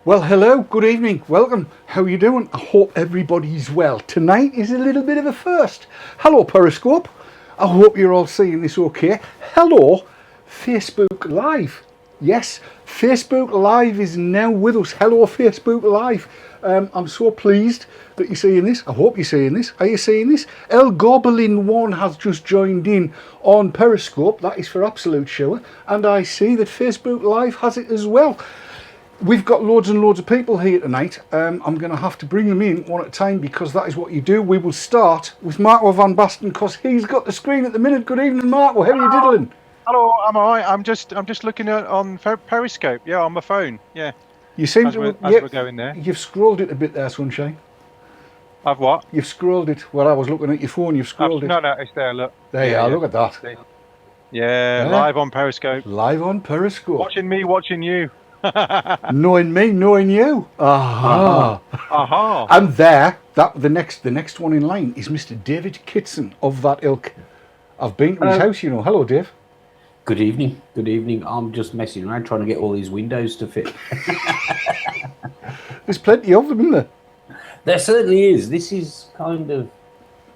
Well, hello, good evening, welcome. How are you doing? I hope everybody's well. Tonight is a little bit of a first. Hello, Periscope. I hope you're all seeing this okay. Hello, Facebook Live. Yes, Facebook Live is now with us. Hello, Facebook Live. I'm so pleased that you're seeing this. I hope you're seeing this. Are you seeing this? El Goblin 1 has just joined in on Periscope. That is for absolute sure. And I see that Facebook Live has it as well. We've got loads and loads of people here tonight. I'm going to have to bring them in one at a time because that is what you do. We will start with Marco van Basten because he's got the screen at the minute. Good evening, Marco. How are you diddling? Hello, I'm alright. I'm just looking on Periscope. Yeah, on my phone. Yeah. You seem as to we're going there. You've scrolled it a bit there, Sunshine. I've what? You've scrolled it. Well, I was looking at your phone. You've scrolled it. No, it's there. Look. There you are. Look at that. Yeah, live on Periscope. Live on Periscope. Watching me, watching you. Knowing me, knowing you. Aha. Aha. And there, the next one in line is Mr. David Kitson of that ilk. I've been to his house, you know. Hello, Dave. Good evening. Good evening. I'm just messing around trying to get all these windows to fit. There's plenty of them, isn't there? There certainly is. This is kind of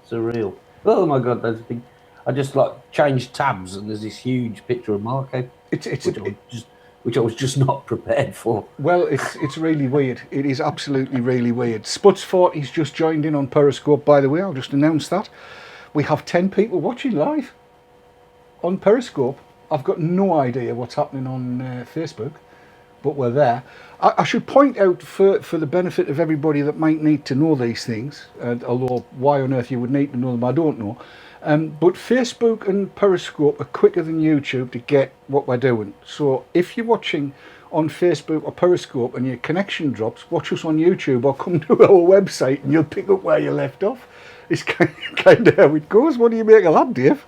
surreal. Oh my God, that's big. I just changed tabs and there's this huge picture of Marco, which I was just not prepared for. Well, it's really weird. It is absolutely really weird. Sputs40's just joined in on Periscope, by the way. I'll just announce that. We have 10 people watching live on Periscope. I've got no idea what's happening on Facebook, but we're there. I should point out for the benefit of everybody that might need to know these things, although why on earth you would need to know them, I don't know. But Facebook and Periscope are quicker than YouTube to get what we're doing. So if you're watching on Facebook or Periscope and your connection drops, watch us on YouTube or come to our website and you'll pick up where you left off. It's kind of how it goes. What do you make of that, Dave?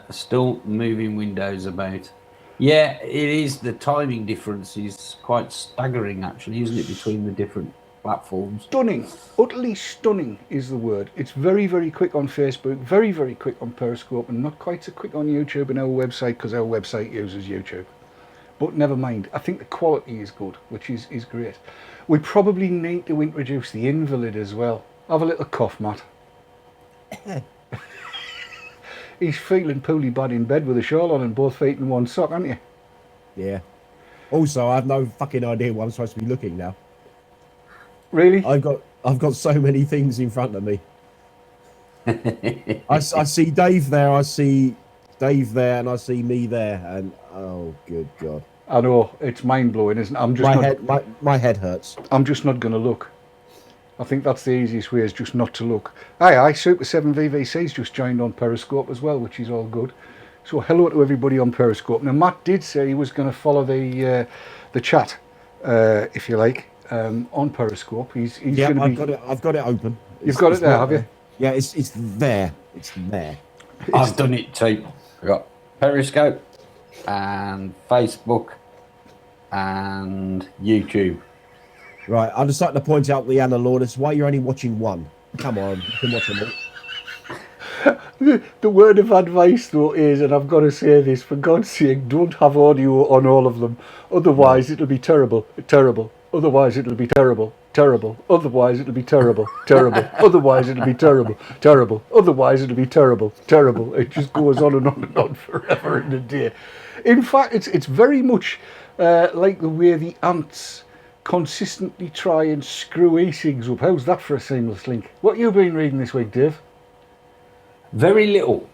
Still moving windows about. Yeah, it is. The timing difference is quite staggering, actually, isn't it, between the different platforms? Stunning, utterly stunning is the word. It's very, very quick on Facebook, very, very quick on Periscope, and not quite so quick on YouTube and our website because our website uses YouTube. But never mind, I think the quality is good, which is great. We probably need to introduce the invalid as well. Have a little cough, Matt. He's feeling poorly bad in bed with a shawl on and both feet in one sock, aren't you? Yeah. Also, I have no fucking idea what I'm supposed to be looking now. Really? I've got so many things in front of me. I see Dave there, I see Dave there, and I see me there, and oh, good God. I know, it's mind-blowing, isn't it? My head hurts. I'm just not going to look. I think that's the easiest way, is just not to look. Aye, Super 7 VVC's just joined on Periscope as well, which is all good. So hello to everybody on Periscope. Now, Matt did say he was going to follow the chat, if you like, on Periscope. He's yeah, going to be... I've got it open. You've got it there, have you? Yeah, it's there. It's there. I've done it too. I've got Periscope and Facebook and YouTube. Right, I'd just like to point out the Anna Lourdes, why you're only watching one. Come on, you can watch them all. The word of advice, though, is, and I've got to say this, for God's sake, don't have audio on all of them. Otherwise, it'll be terrible, terrible. Otherwise, it'll be terrible, terrible. Otherwise, it'll be terrible, terrible. Otherwise, it'll be terrible, terrible. Otherwise, it'll be terrible, terrible. It just goes on and on forever and a day. In fact, it's very much like the way the ants consistently try and screw e-cigs up. How's that for a seamless link? What have you been reading this week, Dave? Very little.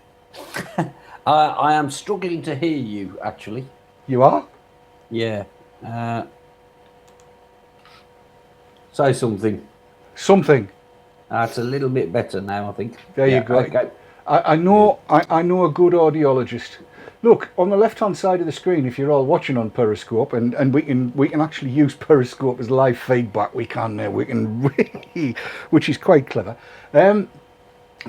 I am struggling to hear you, actually. You are? Yeah. Say something. Something. It's a little bit better now, I think. There you go. Okay. I know a good audiologist. Look, on the left-hand side of the screen, if you're all watching on Periscope, and we can actually use Periscope as live feedback. We can, which is quite clever.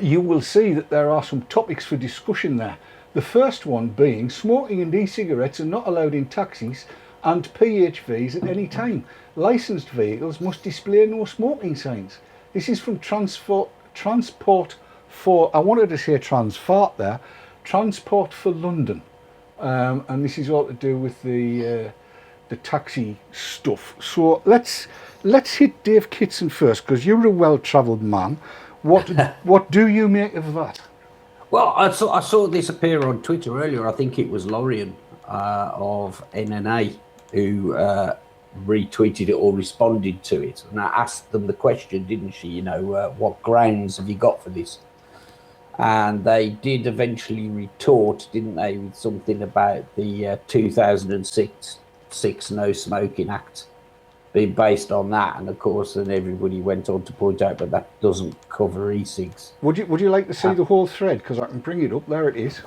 You will see that there are some topics for discussion there. The first one being smoking and e-cigarettes are not allowed in taxis and PHVs at any time. Licensed vehicles must display no smoking signs. This is from Transport for, I wanted to say Transfart there, Transport for London. And this is all to do with the the taxi stuff. So let's hit Dave Kitson first, because you're a well-travelled man. What do you make of that? Well, I saw this appear on Twitter earlier. I think it was Lorian of NNA who retweeted it or responded to it, and I asked them the question, didn't she? You know, what grounds have you got for this? And they did eventually retort, didn't they, with something about the 2006 No Smoking Act being based on that. And of course, then everybody went on to point out, but that doesn't cover e-cigs. Would you like to see the whole thread? Because I can bring it up. There it is.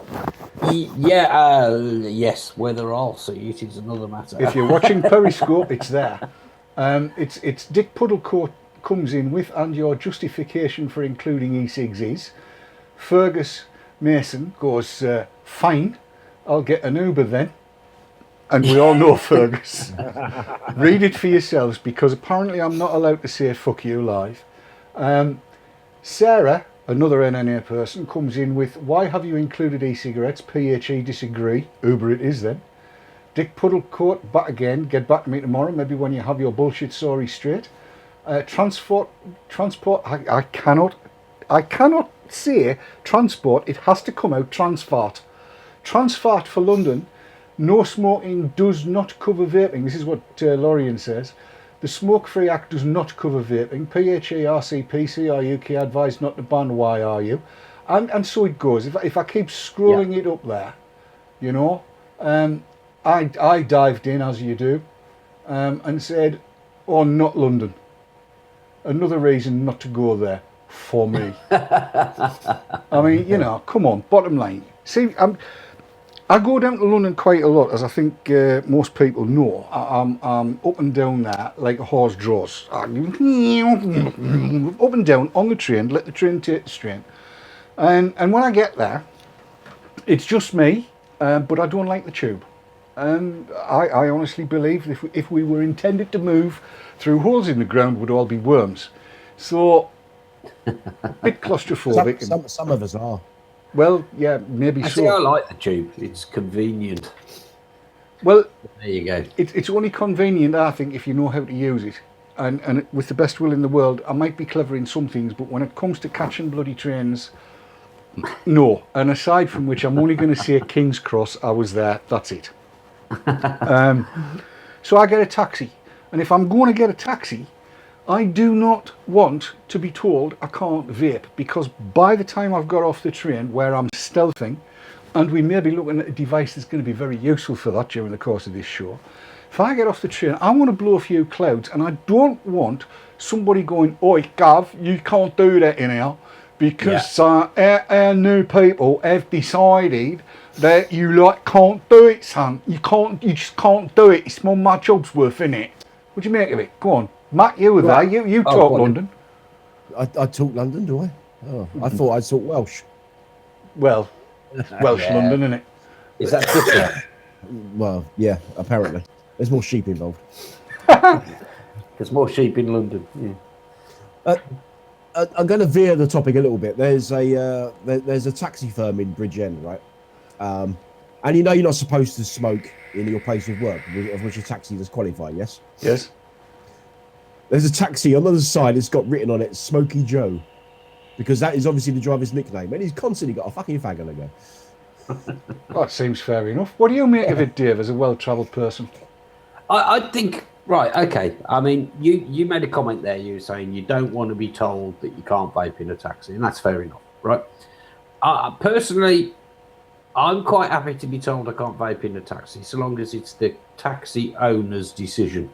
Yes. Whether I'll see it is another matter. If you're watching Periscope, it's there. It's Dick Puddlecoat comes in with, and your justification for including e-cigs is. Fergus Mason goes, fine, I'll get an Uber then. And we all know Fergus. Read it for yourselves, because apparently I'm not allowed to say fuck you live. Sarah, another NNA person, comes in with, why have you included e-cigarettes? PHE disagree. Uber it is then. Dick Puddlecoat, back again. Get back to me tomorrow, maybe when you have your bullshit story straight. Transport, I cannot say transport, it has to come out transfart. Transfart for London. No smoking does not cover vaping. This is what Lorian says. The Smoke Free Act does not cover vaping. PHE, RCP, CRUK advised not to ban. Why are you? And so it goes. If I keep scrolling it up there, you know, I dived in, as you do, and said, oh, not London. Another reason not to go there for me. I mean, you know, come on, bottom line. See, I go down to London quite a lot, as I think most people know. I'm up and down there like a horse draws. Up and down on the train, let the train take the strain. And when I get there, it's just me, but I don't like the tube. And I honestly believe if we were intended to move through holes in the ground, would all be worms. So, a bit claustrophobic. Some of us are. Well, yeah, maybe so. I like the tube. It's convenient. Well, there you go. It's only convenient, I think, if you know how to use it. And with the best will in the world, I might be clever in some things, but when it comes to catching bloody trains, no. And aside from which, I'm only going to say King's Cross, I was there, that's it. So I get a taxi. And if I'm going to get a taxi, I do not want to be told I can't vape, because by the time I've got off the train, where I'm stealthing, and we may be looking at a device that's going to be very useful for that during the course of this show, if I get off the train, I want to blow a few clouds, and I don't want somebody going, oi, Gav, you can't do that in here, because our new people have decided that you can't do it, son. You just can't do it. It's more my job's worth, innit? What do you make of it? Go on. Matt, you were there. You talk London. I talk London, do I? Oh, I thought I talk Welsh. Well, Welsh London, innit? Is that different? Well, yeah, apparently. There's more sheep involved. There's more sheep in London. Yeah. I'm going to veer the topic a little bit. There's a taxi firm in Bridgend, right? And you know you're not supposed to smoke in your place of work, of which a taxi does qualify, yes? Yes. There's a taxi on the other side, it's got written on it, Smokey Joe. Because that is obviously the driver's nickname. And he's constantly got a fucking fag on the go. That seems fair enough. What do you make of it, Dave, as a well-travelled person? I think, right, okay. I mean, you made a comment there. You were saying you don't want to be told that you can't vape in a taxi, and that's fair enough, right? Personally, I'm quite happy to be told I can't vape in a taxi, so long as it's the taxi owner's decision.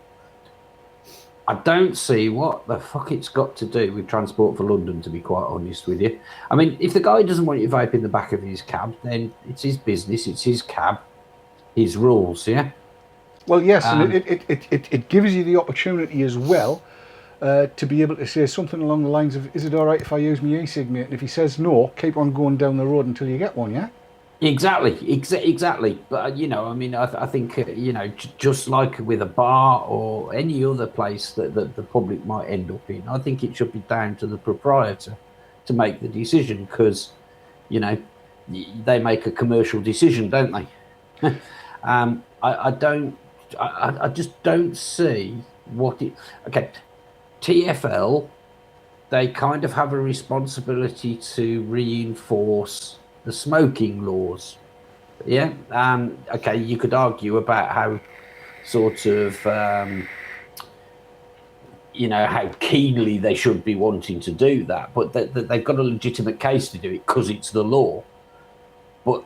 I don't see what the fuck it's got to do with Transport for London, to be quite honest with you. I mean, if the guy doesn't want you to vape in the back of his cab, then it's his business, it's his cab, his rules, yeah? Well, yes, and it gives you the opportunity as well to be able to say something along the lines of, is it all right if I use my e-cig, mate? And if he says no, keep on going down the road until you get one, yeah? Exactly. But, you know, I mean, I think, you know, just like with a bar or any other place that the public might end up in, I think it should be down to the proprietor to make the decision, because, you know, they make a commercial decision, don't they? I don't I just don't see what it. Okay, TfL, they kind of have a responsibility to reinforce the smoking laws. Yeah. Okay, you could argue about how sort of how keenly they should be wanting to do that, but they've got a legitimate case to do it because it's the law. But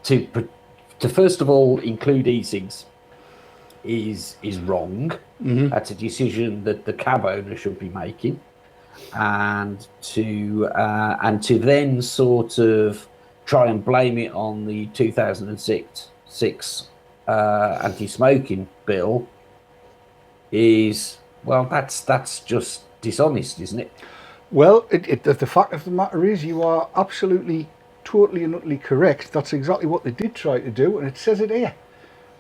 to first of all include e-cigs is wrong. That's a decision that the cab owner should be making, and to then sort of try and blame it on the 2006 anti-smoking bill is, well, that's just dishonest, isn't it? Well, the fact of the matter is, you are absolutely, totally and utterly correct. That's exactly what they did try to do, and it says it here,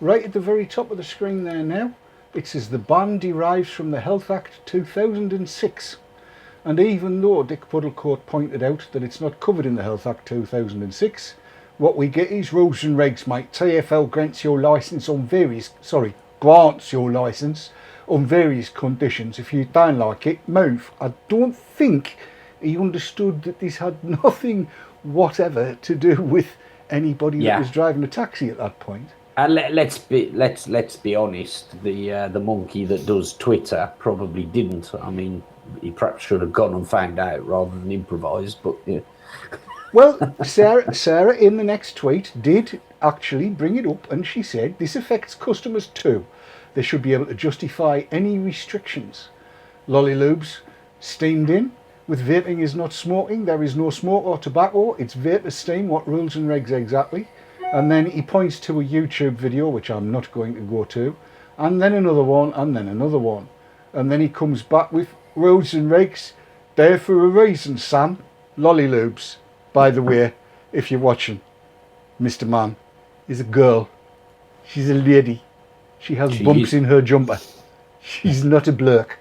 right at the very top of the screen there now. It says the ban derives from the Health Act 2006. And even though Dick Puddlecoat pointed out that it's not covered in the Health Act 2006, what we get is rules and regs, mate. TfL grants your licence on various conditions. If you don't like it, move. I don't think he understood that this had nothing whatever to do with anybody that was driving a taxi at that point. And let's be honest. The monkey that does Twitter probably didn't. I mean, he perhaps should have gone and found out rather than improvise. But yeah. Well, Sarah in the next tweet did actually bring it up, and she said this affects customers too. They should be able to justify any restrictions. Lollylubes steamed in. With vaping is not smoking. There is no smoke or tobacco. It's vapor steam. What rules and regs exactly? And then he points to a YouTube video, which I'm not going to go to, and then another one, and then another one. And then he comes back with rules and regs. There for a reason, Sam. Lollylubes, by the way, if you're watching. Mr. Man is a girl. She's a lady. She has bumps in her jumper. She's not a blurk.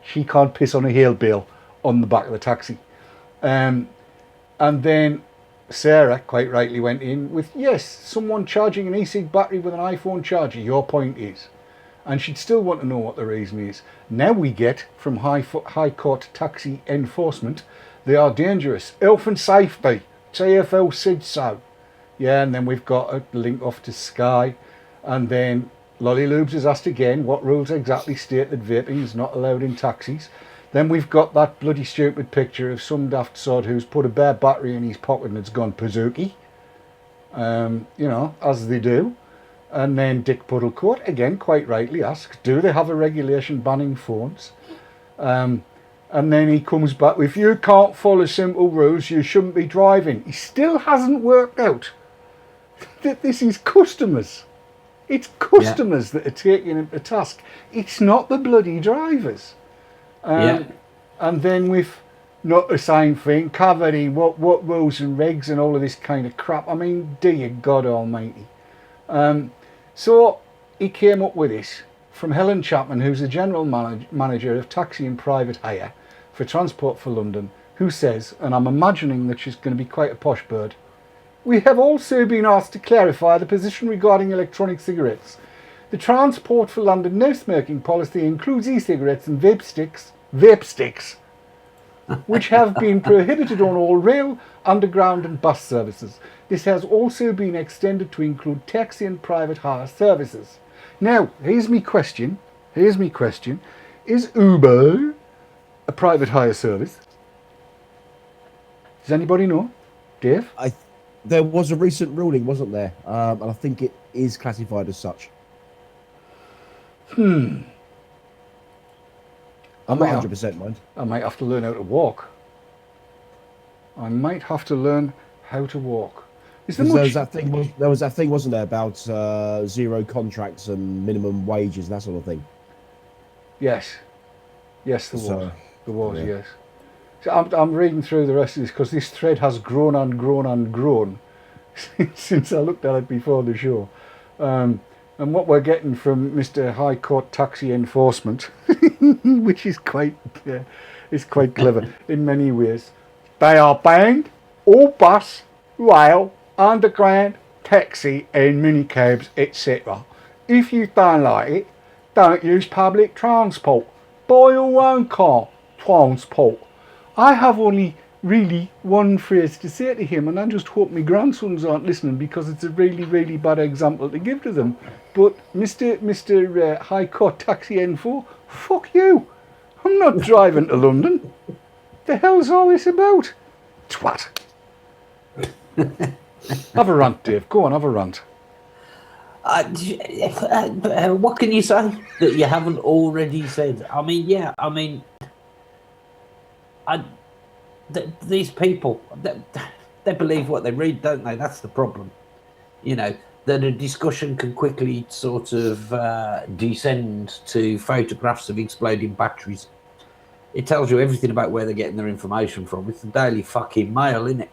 She can't piss on a hail bale on the back of the taxi. And then Sarah quite rightly went in with, yes, someone charging an e-cig battery with an iPhone charger, your point is. And she'd still want to know what the reason is. Now we get from High Court taxi enforcement, they are dangerous. Health and safety, TfL said so. Yeah, and then we've got a link off to Sky. And then Lollylubes is asked again, what rules exactly state that vaping is not allowed in taxis? Then we've got that bloody stupid picture of some daft sod who's put a bare battery in his pocket and it's gone pazookie. As they do. And then Dick Puddlecoat, again, quite rightly asks, do they have a regulation banning phones? And then he comes back with, if you can't follow simple rules, you shouldn't be driving. He still hasn't worked out that this is customers. It's customers that are taking him to task. It's not the bloody drivers. And then with not the same thing, covering what rules and regs and all of this kind of crap. I mean, dear God Almighty. So he came up with this from Helen Chapman, who's the general manager of taxi and private hire for Transport for London, who says, and I'm imagining that she's going to be quite a posh bird, we have also been asked to clarify the position regarding electronic cigarettes. The Transport for London no smoking policy includes e-cigarettes and vape sticks, which have been prohibited on all rail, underground and bus services. This has also been extended to include taxi and private hire services. Now, here's me question. Is Uber a private hire service? Does anybody know? Dave? There was a recent ruling, wasn't there? And I think it is classified as such. I'm not 100% mind. I might have to learn how to walk. There was that thing, wasn't there, about zero contracts and minimum wages and that sort of thing. Yes, there was. Yes. So I'm reading through the rest of this because this thread has grown and grown and grown since I looked at it before the show. And what we're getting from Mr. High Court Taxi Enforcement, which is quite clever in many ways. They are banned all bus, rail, underground, taxi and minicabs, etc. if you don't like it, don't use public transport. Buy your own car transport. I have only really one phrase to say to him, and I just hope my grandsons aren't listening because it's a really, really bad example to give to them. But Mr. High Court Taxi Info, fuck you. I'm not driving to London. The hell's all this about? Twat. Have a rant, Dave. Go on, have a rant. What can you say that you haven't already said? I mean, yeah, I mean, these people, they believe what they read, don't they? That's the problem. You know, that a discussion can quickly sort of descend to photographs of exploding batteries. It tells you everything about where they're getting their information from. It's the Daily fucking Mail, isn't it?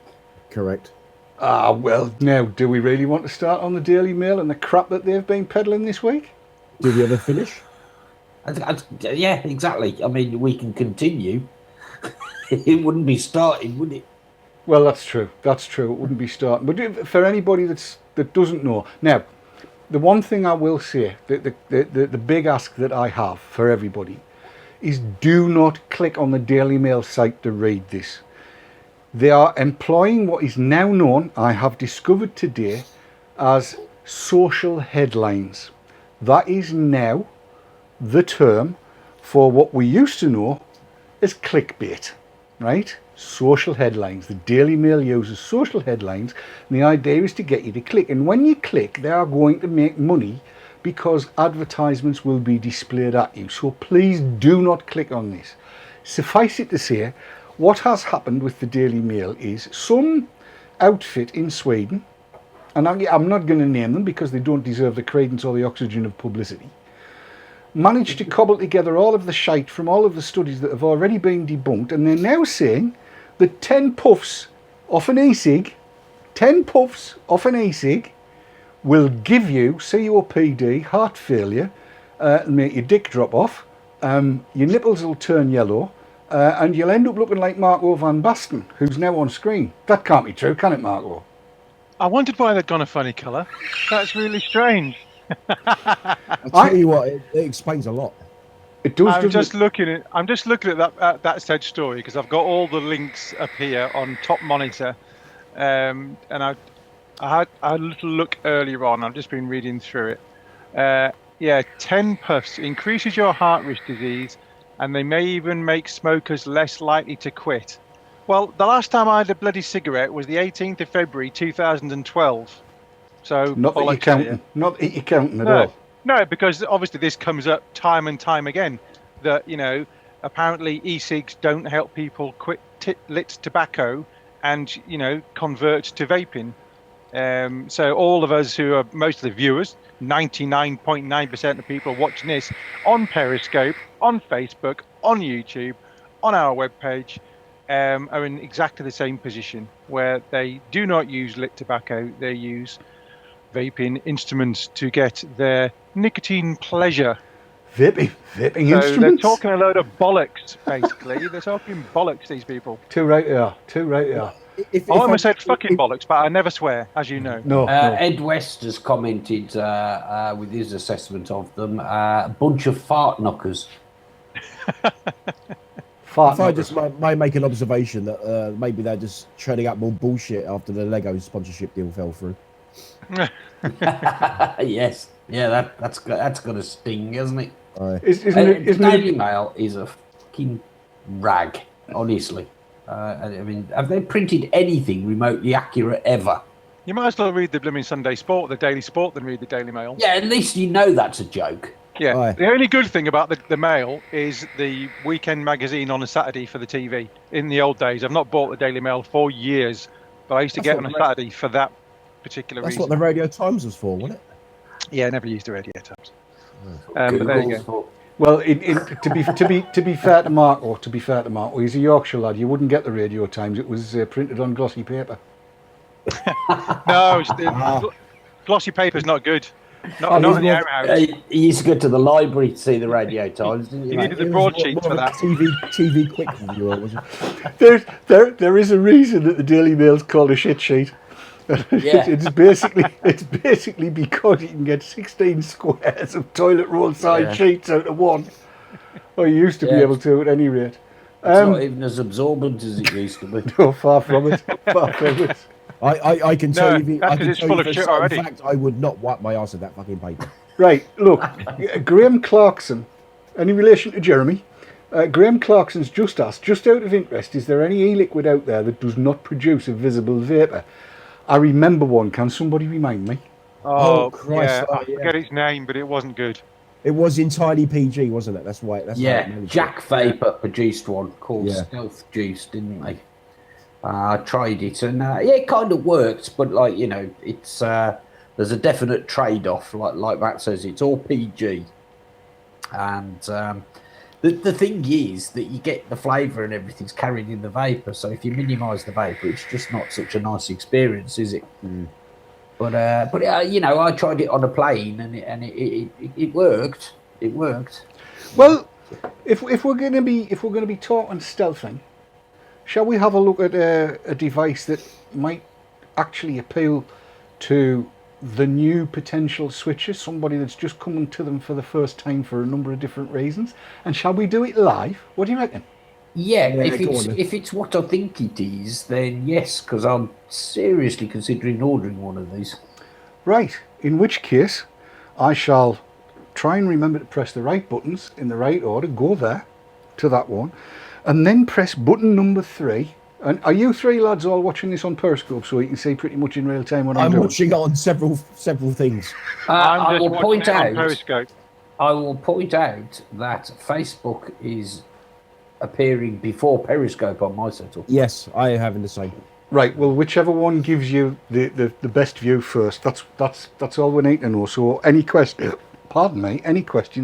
Correct. Ah, well, now, do we really want to start on the Daily Mail and the crap that they've been peddling this week? Did we ever finish? Yeah, exactly. I mean, we can continue. It wouldn't be starting, would it? Well, that's true. That's true. It wouldn't be starting. But for anybody that doesn't know, now, the one thing I will say, the big ask that I have for everybody is do not click on the Daily Mail site to read this. They are employing what is now known, I have discovered today, as social headlines. That is now the term for what we used to know as clickbait, right? Social headlines. The Daily Mail uses social headlines, and the idea is to get you to click. And when you click, they are going to make money because advertisements will be displayed at you. So please do not click on this. Suffice it to say, what has happened with the Daily Mail is some outfit in Sweden, and I'm not going to name them because they don't deserve the credence or the oxygen of publicity, managed to cobble together all of the shite from all of the studies that have already been debunked, and they're now saying that 10 puffs off an e-cig, 10 puffs off an e-cig will give you COPD, heart failure, make your dick drop off, your nipples will turn yellow, and you'll end up looking like Marco van Basten, who's now on screen. That can't be true, can it, Marco? I wondered why they'd gone a funny colour. That's really strange. I'll tell you what, it explains a lot. It does. I'm just looking at that said story because I've got all the links up here on top monitor, and I had a little look earlier on. I've just been reading through it. Yeah, 10 puffs increases your heart risk disease, and they may even make smokers less likely to quit. Well, the last time I had a bloody cigarette was the 18th of February 2012. So not that you're counting. Not that you're counting at all. No, because obviously this comes up time and time again. That, you know, apparently e-cigs don't help people quit lit tobacco and, you know, convert to vaping. So all of us who are most of the viewers, 99.9% of people watching this on Periscope, on Facebook, on YouTube, on our webpage, are in exactly the same position where they do not use lit tobacco, they use vaping instruments to get their nicotine pleasure. Vaping So instruments? they're talking a load of bollocks, basically. They're talking bollocks, these people. Too right they are. Too right they are. I almost said fucking bollocks, but I never swear, as you know. No. Ed West has commented with his assessment of them, a bunch of fart knockers. If I just may make an observation that maybe they're just treading up more bullshit after the Lego sponsorship deal fell through. Yes, yeah, that's got a sting, hasn't it? Isn't Daily it? Mail is a fucking rag, honestly. I mean, have they printed anything remotely accurate ever? You might as well read the blooming Sunday Sport, the Daily Sport, than read the Daily Mail. Yeah, at least you know that's a joke. Yeah, Aye. the only good thing about the Mail is the weekend magazine on a Saturday for the TV. In the old days, I've not bought the Daily Mail for years, but I used to get on a Saturday for that particular That's reason. what the Radio Times was for, wasn't it? Yeah, I never used the Radio Times. But there you go. Well, to be fair to Marco, he's a Yorkshire lad. You wouldn't get the Radio Times. It was printed on glossy paper. No, glossy paper's not good. Not in the outhouse. You used to go to the library to see the Radio Times, didn't you? You mate? needed the broadsheets for that. TV quick reviewer, was it? There is a reason that the Daily Mail's called a shit sheet. Yeah. It's basically because you can get 16 squares of toilet roll size sheets out of one. Or you used to be able to at any rate. It's not even as absorbent as it used to be. No, far from it. Far from it. I can tell you, that's I can it's tell full you of for a shit certain already. fact, I would not wipe my ass with that fucking paper. Right, look, Graham Clarkson, any relation to Jeremy? Graham Clarkson's just asked, just out of interest, is there any e-liquid out there that does not produce a visible vapour? I remember one. Can somebody remind me? Oh, Christ, Yeah, oh, I forget its name, but it wasn't good. It was entirely PG, wasn't it? That's why. That's how it managed Jack it. Vapor produced one called Yeah. Stealth Juice, didn't they? I tried it, and it kind of worked, but like it's there's a definite trade-off. Like Matt says, it's all PG, and the thing is that you get the flavour and everything's carried in the vapor. So if you minimise the vapor, it's just not such a nice experience, is it? Mm. But I tried it on a plane, and it worked. It worked. Well, if we're going to be talking stealthing, shall we have a look at a device that might actually appeal to the new potential switchers, somebody that's just coming to them for the first time for a number of different reasons? And shall we do it live? What do you reckon? Yeah, Yeah, if it's what I think it is, then yes, because I'm seriously considering ordering one of these. Right, in which case I shall try and remember to press the right buttons in the right order, go there to that one, and then press button number 3. And are you three lads all watching this on Periscope so you can see pretty much in real time what I'm doing? watching it on several things. I will watching point it on out. Periscope. I will point out that Facebook is appearing before Periscope on my setup. Yes, I have in the same. Right, well, whichever one gives you the best view first, that's all we need to know. So any questions,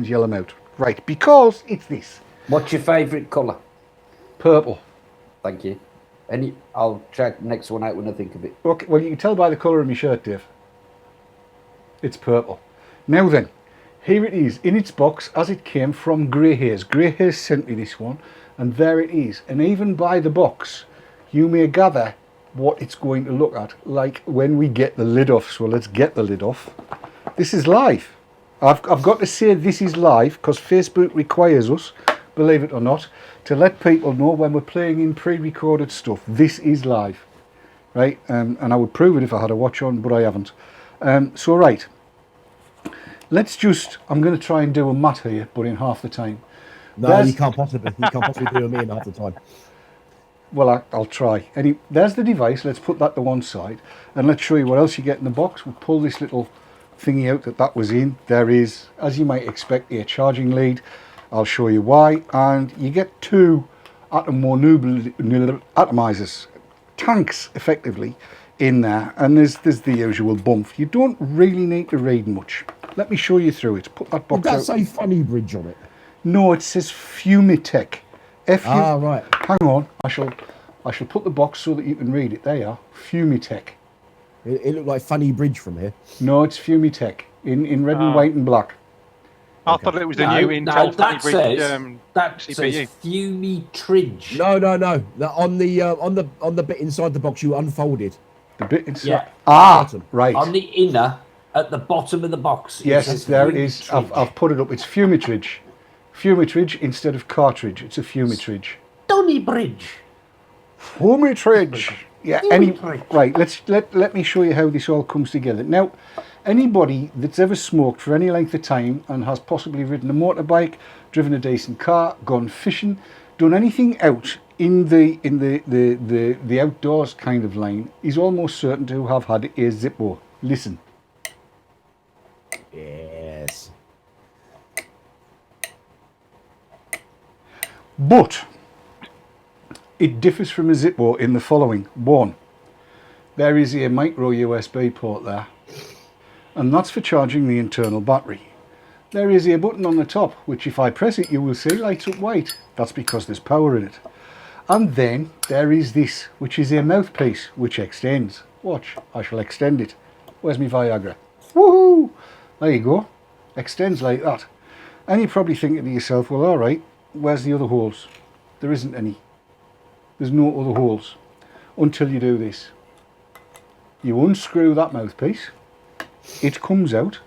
yell them out. Right, because it's this. What's your favourite colour? Purple. Thank you. I'll check next one out when I think of it. Okay, well, you can tell by the colour of my shirt, Dave. It's purple. Now then, here it is in its box as it came from Grey Haze. Grey Haze sent me this one, and there it is. And even by the box, you may gather what it's going to look at, like when we get the lid off. So let's get the lid off. This is live. I've got to say this is live because Facebook requires us, believe it or not, to let people know when we're playing in pre-recorded stuff. This is live, right? And I would prove it if I had a watch on, but I haven't. So right, let's just, I'm going to try and do a mat here, but in half the time. No, you can't possibly do me in half the time. Well, I'll try. There's the device. Let's put that to one side, and let's show you what else you get in the box. We'll pull this little thingy out that was in. There is, as you might expect, a charging lead. I'll show you why. And you get 2 atomizers, tanks, effectively, in there. And there's the usual bump. You don't really need to read much. Let me show you through it. Put that box Did that out. say funny bridge on it? No, it says Fumytech. Right. Hang on, I shall put the box so that you can read it. There you are, Fumytech. It looked like funny bridge from here. No, it's Fumytech in red and white and black. I thought it was the new Intel that Funny Bridge, says CPU. Fumytridge. No. On the bit inside the box you unfolded. The bit inside. Yeah. Bottom. Right. On the inner, at the bottom of the box. Yes, there it is. I've put it up. It's Fumytridge. Fumytridge instead of cartridge. It's a Fumytridge. Stony Bridge. Fumytridge. Yeah. Right. Let me show you how this all comes together. Now, anybody that's ever smoked for any length of time and has possibly ridden a motorbike, driven a decent car, gone fishing, done anything out in the outdoors kind of line is almost certain to have had a Zippo. Listen. Yes. But it differs from a Zippo in the following. 1, there is a micro USB port there, and that's for charging the internal battery. There is a button on the top, which if I press it, you will see lights up white. That's because there's power in it. And then there is this, which is a mouthpiece, which extends. Watch, I shall extend it. Where's my Viagra? Woohoo! There you go. Extends like that. And you're probably thinking to yourself, well, all right, where's the other holes? There isn't any. There's no other holes until you do this. You unscrew that mouthpiece. It comes out.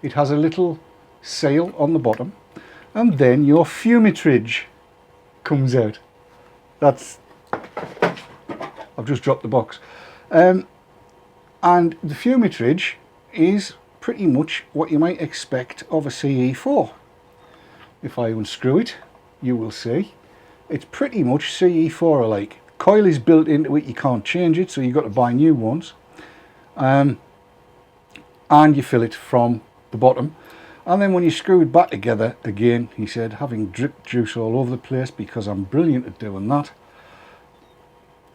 It has a little seal on the bottom. And then your Fumytech comes out. That's... I've just dropped the box. And the Fumytech is pretty much what you might expect of a CE4. If I unscrew it, you will see it's pretty much CE4 alike. Coil is built into it, you can't change it, so you've got to buy new ones. And you fill it from the bottom. And then when you screw it back together, again, he said, having dripped juice all over the place because I'm brilliant at doing that,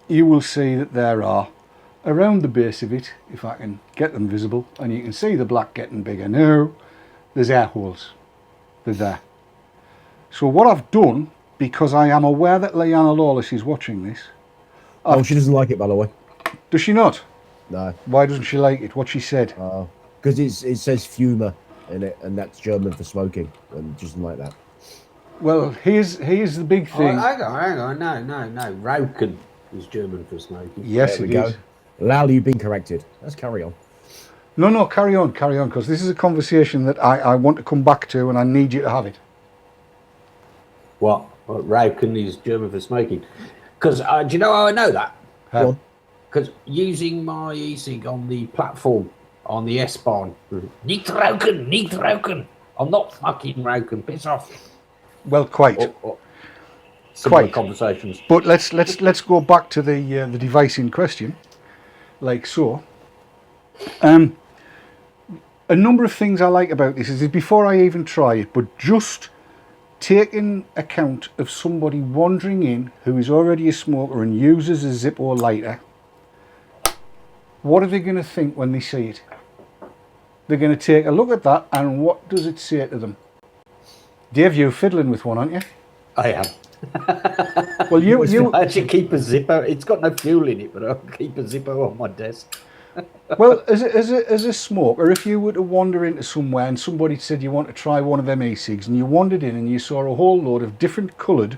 you will see that there are, around the base of it, if I can get them visible, and you can see the black getting bigger now, there's air holes. They're there. So what I've done, because I am aware that Leanna Lawless is watching this. Oh, she doesn't like it, by the way. Does she not? No. Why doesn't she like it? What she said? Because it says Fumer in it, and that's German for smoking, and she doesn't like that. Well, here's the big thing. Oh, hang on. No. Rauchen is German for smoking. Yes, there it we go. is. Loudly, you've been corrected. Let's carry on. No, carry on, because this is a conversation that I want to come back to, and I need you to have it. What? Rauchen is German for smoking. Because do you know how I know that? How? Because using my e-cig on the platform, on the S-Bahn, nicht rauchen. I'm not fucking rauchen, piss off. Well, quite. Quite. Conversations. But let's go back to the device in question, like so. A number of things I like about this is before I even try it, but just taking account of somebody wandering in who is already a smoker and uses a Zippo lighter, what are they going to think when they see it? They're going to take a look at that, and what does it say to them? Dave, you're fiddling with one, aren't you? I am. Well, you I should keep a Zippo. It's got no fuel in it, but I'll keep a Zippo on my desk. Well, as a smoker, if you were to wander into somewhere and somebody said you want to try one of them e-cigs, and you wandered in and you saw a whole load of different coloured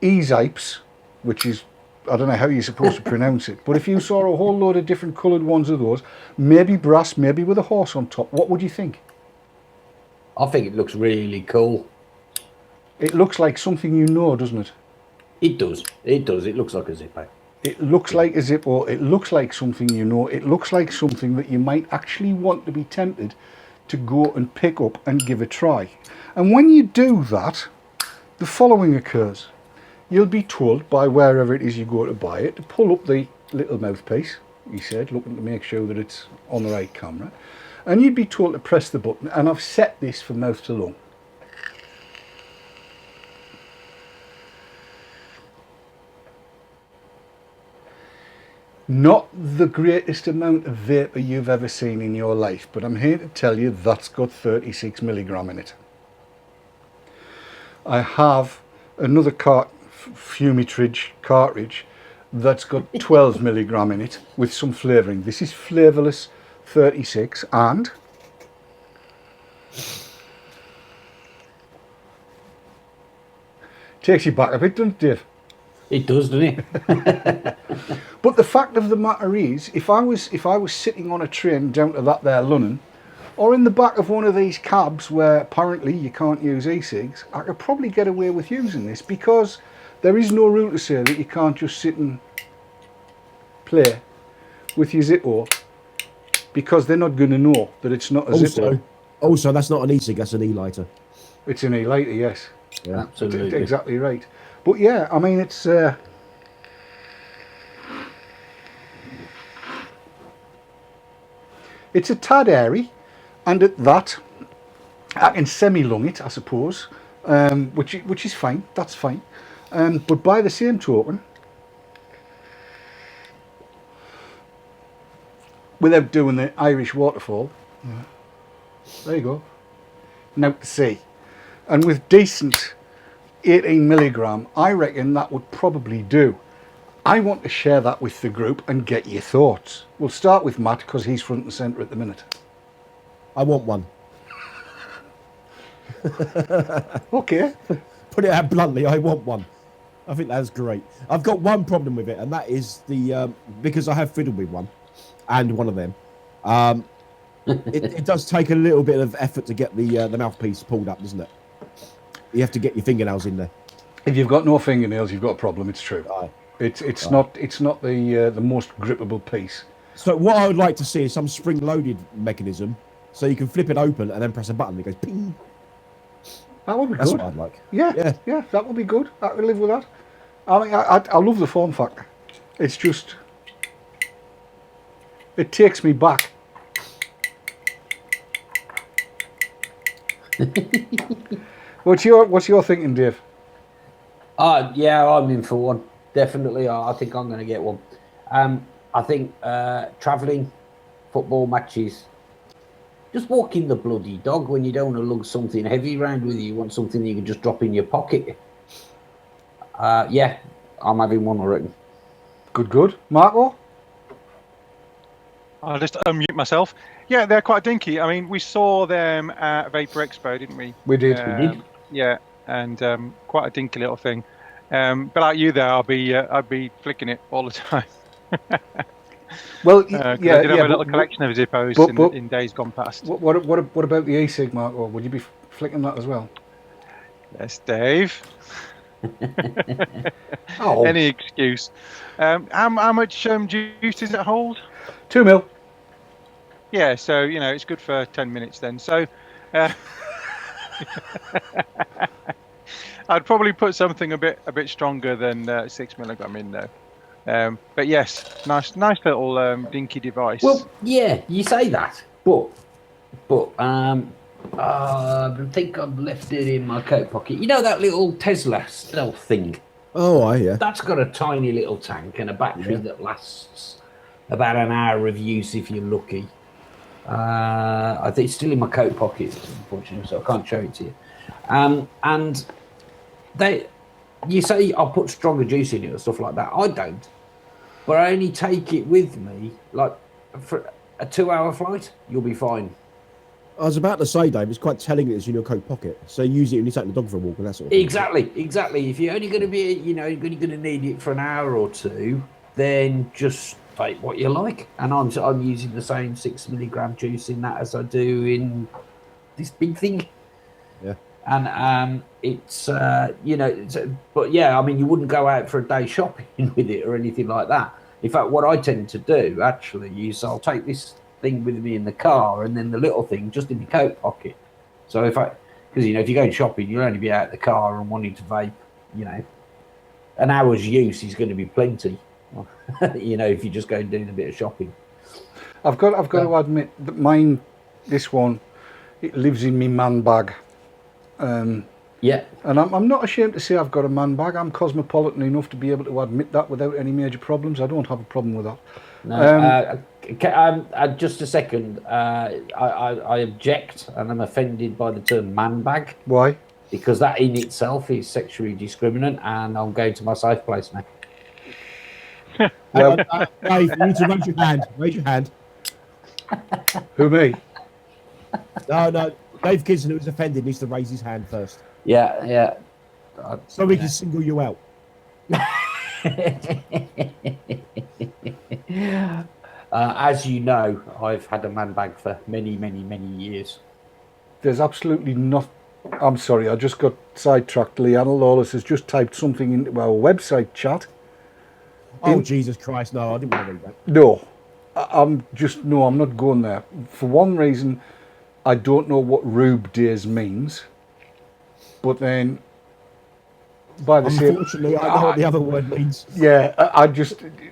e-zipes, which is, I don't know how you're supposed to pronounce it, but if you saw a whole load of different coloured ones of those, maybe brass, maybe with a horse on top, what would you think? I think it looks really cool. It looks like something you know, doesn't it? It does. It looks like a Zippo. It looks like a Zippo, it looks like something you know, it looks like something that you might actually want to be tempted to go and pick up and give a try. And when you do that, the following occurs. You'll be told by wherever it is you go to buy it to pull up the little mouthpiece, he said, looking to make sure that it's on the right camera. And you'd be told to press the button, and I've set this for mouth to lung. Not the greatest amount of vapour you've ever seen in your life, but I'm here to tell you that's got 36 milligram in it. I have another Fumytech cartridge that's got 12 milligram in it with some flavouring. This is flavourless 36, and takes you back a bit, doesn't it, Dave? It does, doesn't it? But the fact of the matter is, if I was sitting on a train down to that there London, or in the back of one of these cabs where apparently you can't use e-cigs, I could probably get away with using this, because there is no rule to say that you can't just sit and play with your Zippo, because they're not going to know that it's not a Zippo. Also, that's not an e-cig, that's an e-lighter. It's an e-lighter, yes. Yeah. Absolutely. Exactly right. But yeah, I mean, it's a tad airy, and at that I can semi-lung it, I suppose, which is fine. That's fine. But by the same token, without doing the Irish waterfall, there you go. Now to sea, and with decent 18 milligram, I reckon that would probably do. I want to share that with the group and get your thoughts. We'll start with Matt, because he's front and centre at the minute. I want one. Okay. Put it out bluntly, I want one. I think that's great. I've got one problem with it, and that is the because I have fiddled with one. and one of them. It does take a little bit of effort to get the mouthpiece pulled up, doesn't it? You have to get your fingernails in there. If you've got no fingernails, you've got a problem. It's true. Aye. It's not the most grippable piece. So what I would like to see is some spring-loaded mechanism, so you can flip it open and then press a button. It goes ping. That would be That's good. what I'd like. Yeah, that would be good. I could live with that. I mean, I love the form factor. It's just, it takes me back. What's your thinking, Dave? Yeah, I'm in for one. Definitely, I think I'm going to get one. I think travelling, football matches, just walking the bloody dog when you don't want to lug something heavy around with you. You want something you can just drop in your pocket. Yeah, I'm having one, I reckon. Good. Marco? I'll just unmute myself. Yeah, they're quite dinky. I mean, we saw them at Vapor Expo, didn't we? We did. Yeah, and quite a dinky little thing. But like you there, I'd be flicking it all the time. Well, I did have a little collection of Zippos in days gone past. What about the e-cig, Marco? Would you be flicking that as well? Yes, Dave. Oh. Any excuse. How much juice does it hold? 2 mil. Yeah, so it's good for 10 minutes then. So I'd probably put something a bit stronger than 6 milligram in though. But yes, nice little dinky device. Well, yeah, you say that, but I think I've left it in my coat pocket. You know that little Tesla stealth thing? Oh, yeah. That's got a tiny little tank and a battery that lasts about an hour of use if you're lucky. I think it's still in my coat pocket, unfortunately, so I can't show it to you. And you say I'll put stronger juice in it or stuff like that. I don't, but I only take it with me like for a 2-hour flight. You'll be fine. I was about to say, Dave, it's quite telling that it's in your coat pocket. So use it when you take the dog for a walk and that sort of thing. Exactly. If you're only going to be, you're only going to need it for an hour or two, then just take what you like. And I'm using the same 6 milligram juice in that as I do in this big thing. Yeah. And it's but yeah, I mean, you wouldn't go out for a day shopping with it or anything like that. In fact, what I tend to do actually is I'll take this thing with me in the car and then the little thing just in the coat pocket. So because if you're going shopping, you'll only be out of the car and wanting to vape. An hour's use is going to be plenty. If you just go and do a bit of shopping. I've got to admit that mine, this one, it lives in me man bag. Yeah. And I'm not ashamed to say I've got a man bag. I'm cosmopolitan enough to be able to admit that without any major problems. I don't have a problem with that. No, just a second. I object and I'm offended by the term man bag. Why? Because that in itself is sexually discriminant, and I'm going to my safe place now. Well, Dave, you need to raise your hand. Raise your hand. Who, me? No. Dave Kinson, who was offended, needs to raise his hand first. Yeah. So we can single you out. As you know, I've had a man bag for many, many, many years. There's absolutely not. I'm sorry, I just got sidetracked. Leanna Lawless has just typed something into our website chat. Oh, Jesus Christ, no, I didn't want to read that. No, I'm not going there. For one reason, I don't know what Rube Days means. But then, by the same... Unfortunately, I know what the other word means. Yeah,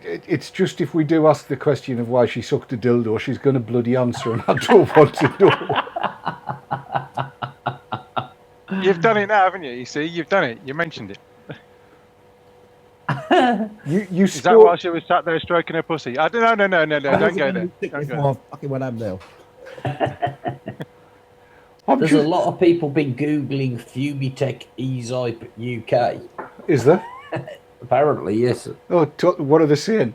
it's just if we do ask the question of why she sucked a dildo, she's going to bloody answer, and I don't want to know. You've done it now, haven't you? You see, you've done it. You mentioned it. You Is that while she was sat there stroking her pussy? No, don't go there. Don't go there. Fucking what I'm now. There's a lot of people been Googling Fumytech e-cigs UK. Is there? Apparently, yes. Oh, what are they saying?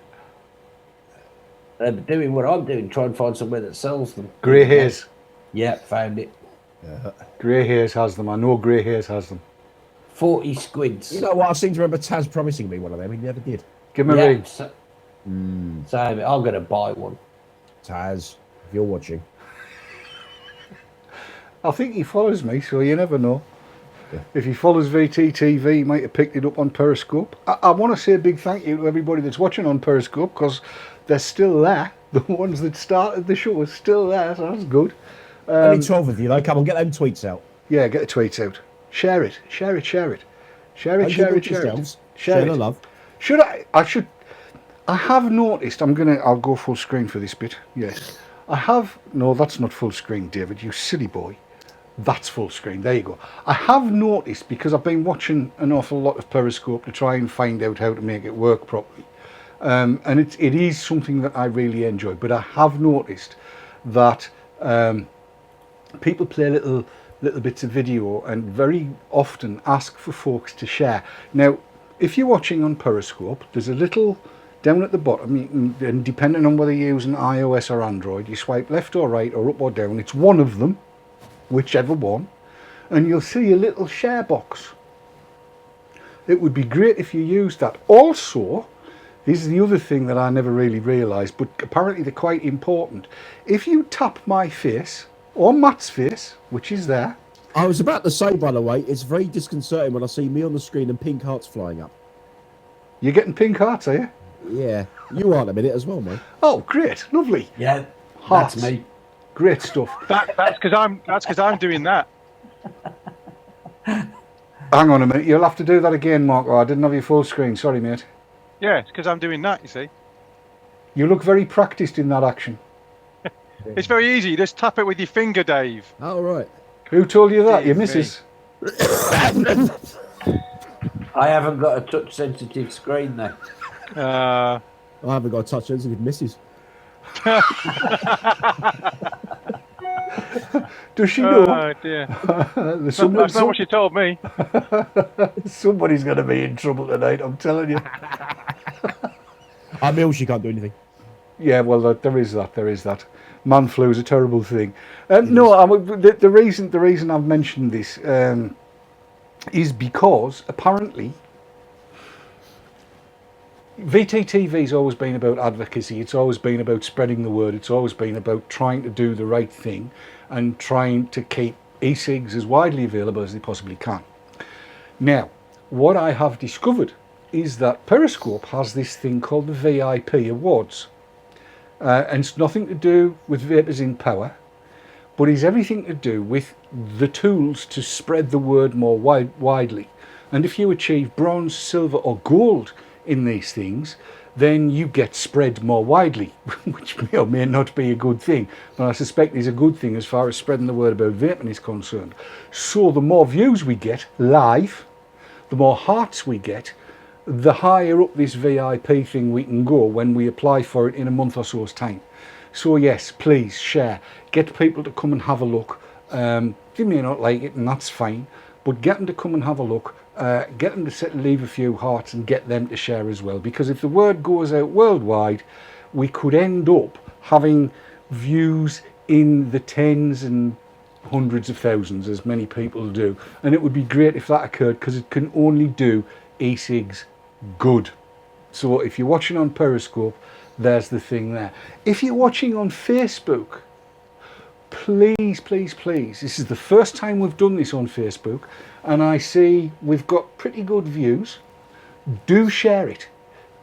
They're doing what I'm doing, try and find somewhere that sells them. Grey Hairs. Yeah, found it. Yeah. Grey Hairs has them. I know Grey Hairs has them. 40 squids. You know what? I seem to remember Taz promising me one of them. He never did. Give me a ring. So I'm going to buy one. Taz, if you're watching. I think he follows me, so you never know. Yeah. If he follows VTTV, he might have picked it up on Periscope. I want to say a big thank you to everybody that's watching on Periscope, because they're still there. The ones that started the show are still there, so that's good. Only 12 of you, though. Come on, get them tweets out. Yeah, get the tweets out. Share it. Share it. Share it. Share it. Don't Share give it. Share it. yourselves. Share Share it. the love. Should I? I have noticed. I'll go full screen for this bit. Yes. I have. No, that's not full screen, David. You silly boy. That's full screen. There you go. I have noticed, because I've been watching an awful lot of Periscope to try and find out how to make it work properly. And it is something that I really enjoy. But I have noticed that people play little bits of video and very often ask for folks to share. Now, if you're watching on Periscope, there's a little down at the bottom, and depending on whether you're using iOS or Android, you swipe left or right or up or down. It's one of them, whichever one, and you'll see a little share box. It would be great if you used that. Also, this is the other thing that I never really realised, but apparently they're quite important. If you tap my face, or Matt's face, which is there. I was about to say, by the way, it's very disconcerting when I see me on the screen and pink hearts flying up. You're getting pink hearts, are you? Yeah, you are in a minute as well, mate. Oh, great, lovely. Yeah, Hearts. that's me. Great stuff. That's because I'm doing that. Hang on a minute, you'll have to do that again, Mark. Oh, I didn't have your full screen, sorry mate. Yeah, it's because I'm doing that. You see, You look very practiced in that action. it's very easy. Just tap it with your finger, Dave. Oh, right. Who told you that? Dear Your me. missus? I haven't got a touch-sensitive screen there. I haven't got a touch sensitive misses. Does she know? Oh dear. There's That's not what she told me. somebody's going to be in trouble tonight, I'm telling you. I'm ill, she can't do anything. Yeah, well, there is that. Man flu is a terrible thing. No, the reason I've mentioned this is because apparently VTTV's always been about advocacy. It's always been about spreading the word. It's always been about trying to do the right thing and trying to keep e-cigs as widely available as they possibly can. Now, what I have discovered is that Periscope has this thing called the VIP Awards. And it's nothing to do with Vapors in Power, but it's everything to do with the tools to spread the word more widely. And if you achieve bronze, silver or gold in these things, then you get spread more widely, which may or may not be a good thing, but I suspect is a good thing as far as spreading the word about vaping is concerned. So the more views we get live, the more hearts we get, the higher up this VIP thing we can go when we apply for it in a month or so's time. So yes, please share, get people to come and have a look. They may not like it and that's fine, but get them to come and have a look. Get them to leave a few hearts and get them to share as well, because if the word goes out worldwide, we could end up having views in the tens and hundreds of thousands, as many people do, and it would be great if that occurred, because it can only do e-cigs good. So if you're watching on Periscope, there's the thing there. If you're watching on Facebook, please, this is the first time we've done this on Facebook, and I see we've got pretty good views. Do share it.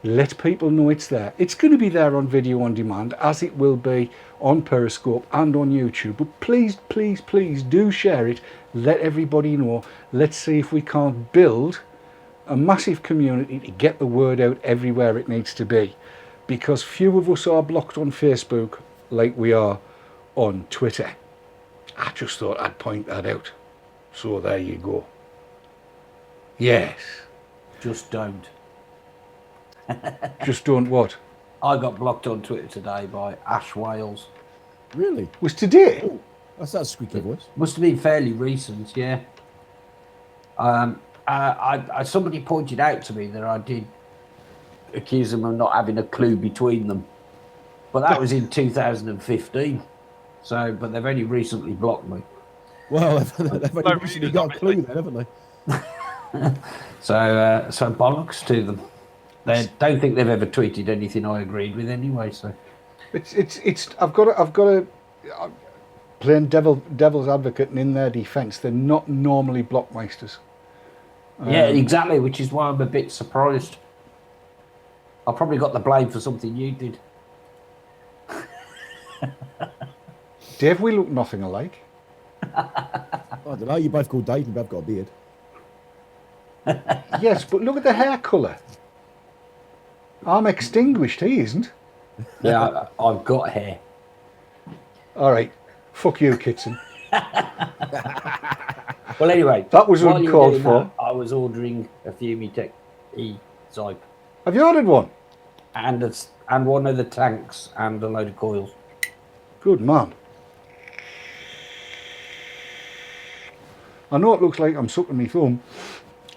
Let people know it's there. It's going to be there on video on demand, as it will be on Periscope and on YouTube. But please do share it. Let everybody know. Let's see if we can't build a massive community to get the word out everywhere it needs to be. Because few of us are blocked on Facebook like we are on Twitter. I just thought I'd point that out. So there you go. Yes. Just don't. Just don't what? I got blocked on Twitter today by Ash Wales. Really? Was today? Oh, that's that squeaky voice. Must have been fairly recent, yeah. Somebody pointed out to me that I did accuse them of not having a clue between them. But that was in 2015. So, but they've only recently blocked me. Well, they've only recently got a clue then, haven't they? So bollocks to them. They don't think they've ever tweeted anything I agreed with anyway, so. It's. I've got to playing devil's advocate, and in their defence, they're not normally blockmeisters. Yeah, exactly. Which is why I'm a bit surprised. I probably got the blame for something you did. Dave, we look nothing alike. I don't know. You both called Dave and both got a beard. Yes, but look at the hair colour. I'm extinguished. He isn't. Yeah, I've got hair. All right. Fuck you, Kitson. Well, anyway, That was while you were uncalled doing for. that, I was ordering a Fumytech e-cigs Have you ordered one? and one of the tanks and a load of coils. Good man. I know it looks like I'm sucking my thumb,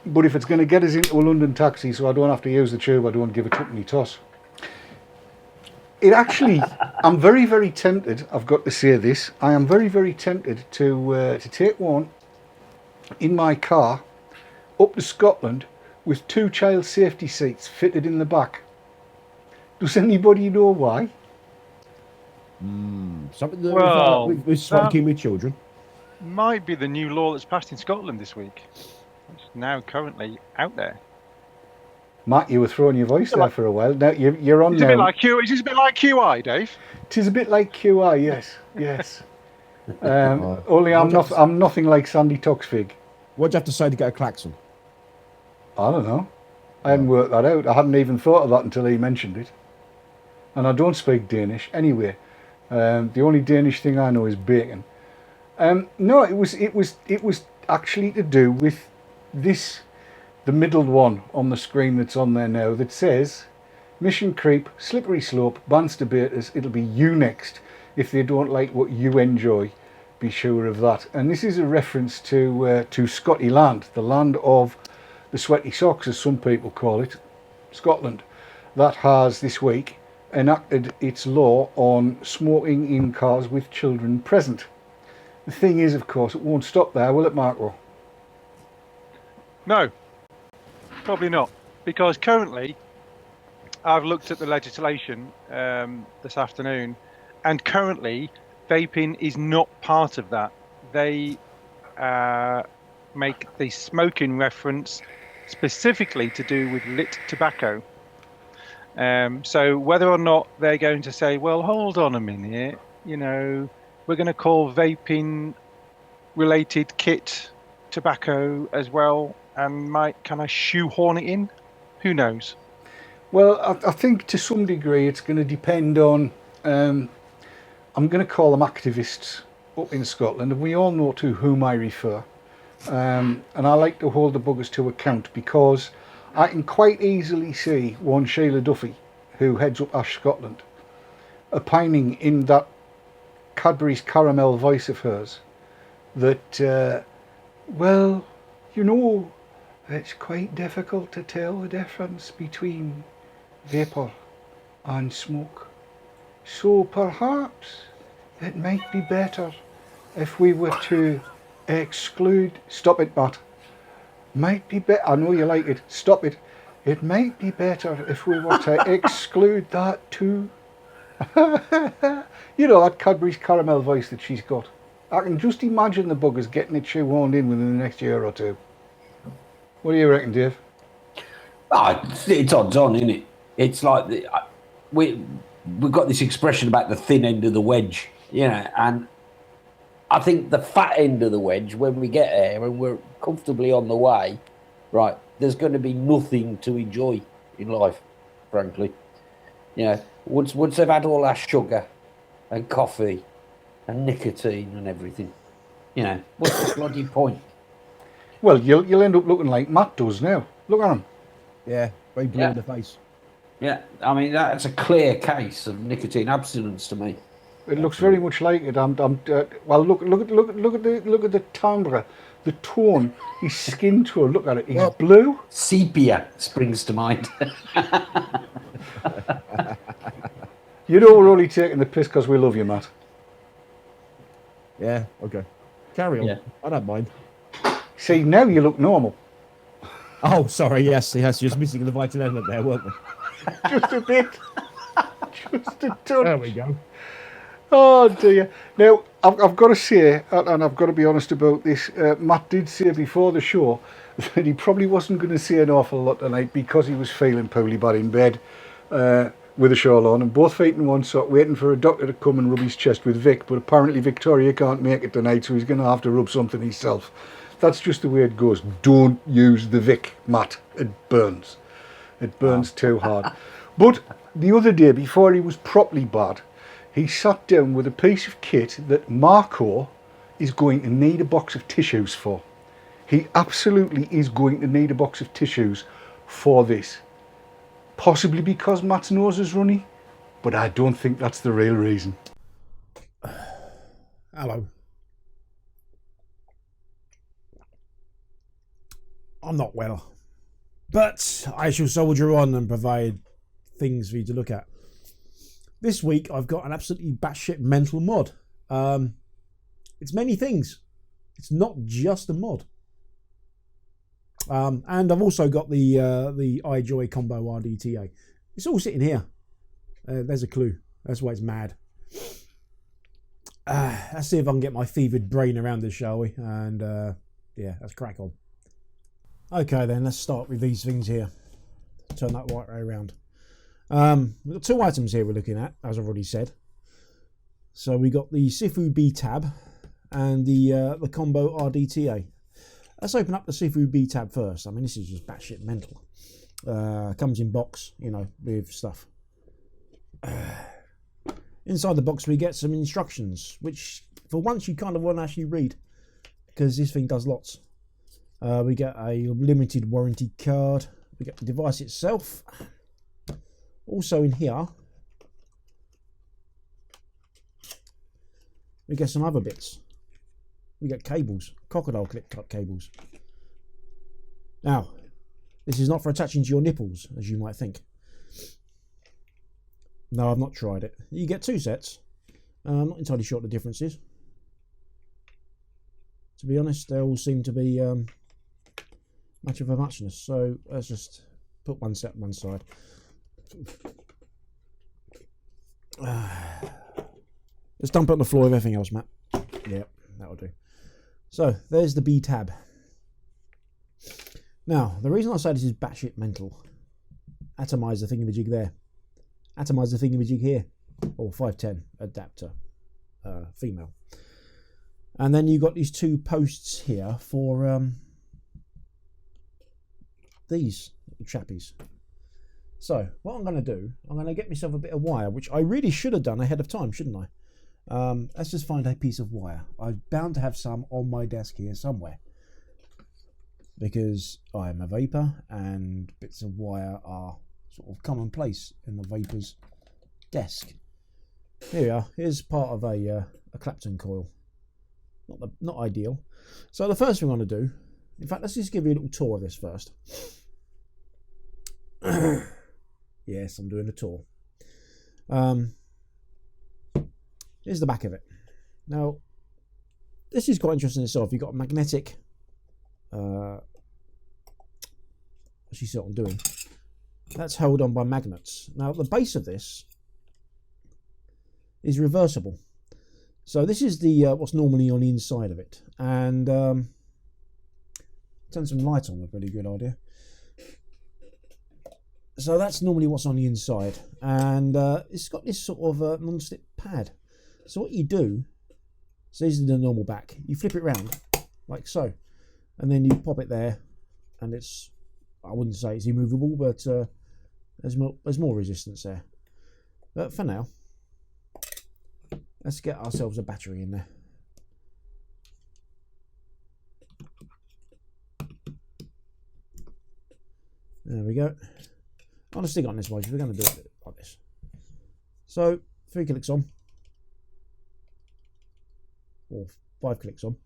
but if it's going to get us into a London taxi so I don't have to use the tube, I don't give a tuppenny toss. It actually, I'm very, very tempted, I've got to say this, I am very, very tempted to take one in my car up to Scotland with 2 child safety seats fitted in the back. Does anybody know why? Something that Well, with smoking with children. Might be the new law that's passed in Scotland this week. It's now currently out there. Matt, you were throwing your voice there for a while. Now you're on It's a now. bit like Q. It's a bit like QI, Dave. It is a bit like QI, yes, yes. Only I'm nothing like Sandy Toxvig. What'd you have to say to get a klaxon? I don't know. I hadn't worked that out. I hadn't even thought of that until he mentioned it. And I don't speak Danish anyway. The only Danish thing I know is bacon. No, it was actually to do with this, the middle one on the screen that's on there now that says mission creep, slippery slope, bans debaters, it'll be you next if they don't like what you enjoy. Be sure of that. And this is a reference to Scotty land, the land of the sweaty socks, as some people call it, Scotland, that has this week enacted its law on smoking in cars with children present. The thing is, of course, it won't stop there, will it, Marco? No, probably not. Because currently, I've looked at the legislation this afternoon, and currently, vaping is not part of that. They make the smoking reference specifically to do with lit tobacco. So whether or not they're going to say, well, hold on a minute, you know, we're going to call vaping related kit tobacco as well, and can I shoehorn it in? Who knows? Well, I think to some degree it's going to depend on, I'm going to call them activists up in Scotland, and we all know to whom I refer. And I like to hold the buggers to account because I can quite easily see one Sheila Duffy, who heads up Ash Scotland, opining in that Cadbury's caramel voice of hers that, well, you know, it's quite difficult to tell the difference between vapour and smoke. So perhaps it might be better if we were to exclude... Stop it, Matt. Might be better... I know you like it. Stop it. It might be better if we were to exclude that too. You know, that Cadbury's caramel voice that she's got. I can just imagine the buggers getting it shoehorned in within the next year or two. What do you reckon, Dave? Oh, it's odds on, isn't it? It's like we've got this expression about the thin end of the wedge, you know, and I think the fat end of the wedge, when we get there and we're comfortably on the way, right, there's going to be nothing to enjoy in life, frankly. You know, once they've had all our sugar and coffee and nicotine and everything, you know, what's the bloody point? Well, you'll end up looking like Matt does now. Look at him. Yeah, very blue in the face. Yeah, I mean, that's a clear case of nicotine abstinence to me. It looks very much like it. Well, look at the timbre, the tone, his skin tone. Look at it. He's blue. Sepia springs to mind. You know we're only taking the piss because we love you, Matt. Yeah, okay. Carry on. Yeah. I don't mind. See, now you look normal. Oh, sorry, yes, just missing the vital element there, weren't we? Just a bit. Just a touch. There we go. Oh dear. Now, I've got to say, and I've got to be honest about this, Matt did say before the show that he probably wasn't going to say an awful lot tonight because he was feeling poorly bad in bed with a shawl on, and both feet in one sock, waiting for a doctor to come and rub his chest with Vic, but apparently Victoria can't make it tonight, so he's going to have to rub something himself. That's just the way it goes. Don't use the Vic, Matt. It burns. It burns too hard. But the other day, before he was properly bad, he sat down with a piece of kit that Marco is going to need a box of tissues for. He absolutely is going to need a box of tissues for this. Possibly because Matt's nose is runny, but I don't think that's the real reason. Hello. I'm not well, but I shall soldier on and provide things for you to look at. This week I've got an absolutely batshit mental mod. It's many things. It's not just a mod. And I've also got the iJoy Combo RDTA. It's all sitting here. There's a clue. That's why it's mad. Let's see if I can get my fevered brain around this, shall we? And yeah, let's crack on. Okay then, let's start with these things here. Turn that right way around. We've got two items here we're looking at, as I've already said. So we got the Sifu B tab and the Combo RDTA. Let's open up the Sifu B tab first. I mean, this is just batshit mental. Comes in box, you know, with stuff. Inside the box we get some instructions, which for once you kind of want to actually read, because this thing does lots. We get a limited warranty card. We get the device itself. Also in here, we get some other bits. We get cables, crocodile clip cut cables. Now, this is not for attaching to your nipples, as you might think. No, I've not tried it. You get two sets. I'm not entirely sure what the difference is. To be honest, they all seem to be much of a muchness. So let's just put one set on one side. Let's dump it on the floor with everything else, Matt. Yeah, that'll do. So there's the B tab. Now, the reason I say this is batshit mental, atomizer thingamajig there, atomizer thingamajig here, or 510 adapter, female. And then you've got these two posts here for these chappies. So what I'm going to do, I'm going to get myself a bit of wire, which I really should have done ahead of time, shouldn't I? Let's just find a piece of wire. I'm bound to have some on my desk here somewhere, because I am a vapor and bits of wire are sort of commonplace in the vapor's desk. Here we are. Here's part of a Clapton coil. Not ideal. So the first thing I'm going to do, in fact, let's just give you a little tour of this first. Yes, I'm doing a tour. Here's the back of it. Now, this is quite interesting itself. You've got a magnetic. Actually, see what I'm doing. That's held on by magnets. Now, the base of this is reversible. So this is the what's normally on the inside of it, and turn some light on, a pretty good idea. So that's normally what's on the inside, and it's got this sort of non-slip pad. So what you do, so this is the normal back, you flip it round like so, and then you pop it there, and it's, I wouldn't say it's immovable, but there's more resistance there. But for now, let's get ourselves a battery in there. There we go. I'm going to stick it on this way, so we're going to do it like this. So 3 clicks on, or 5 clicks on.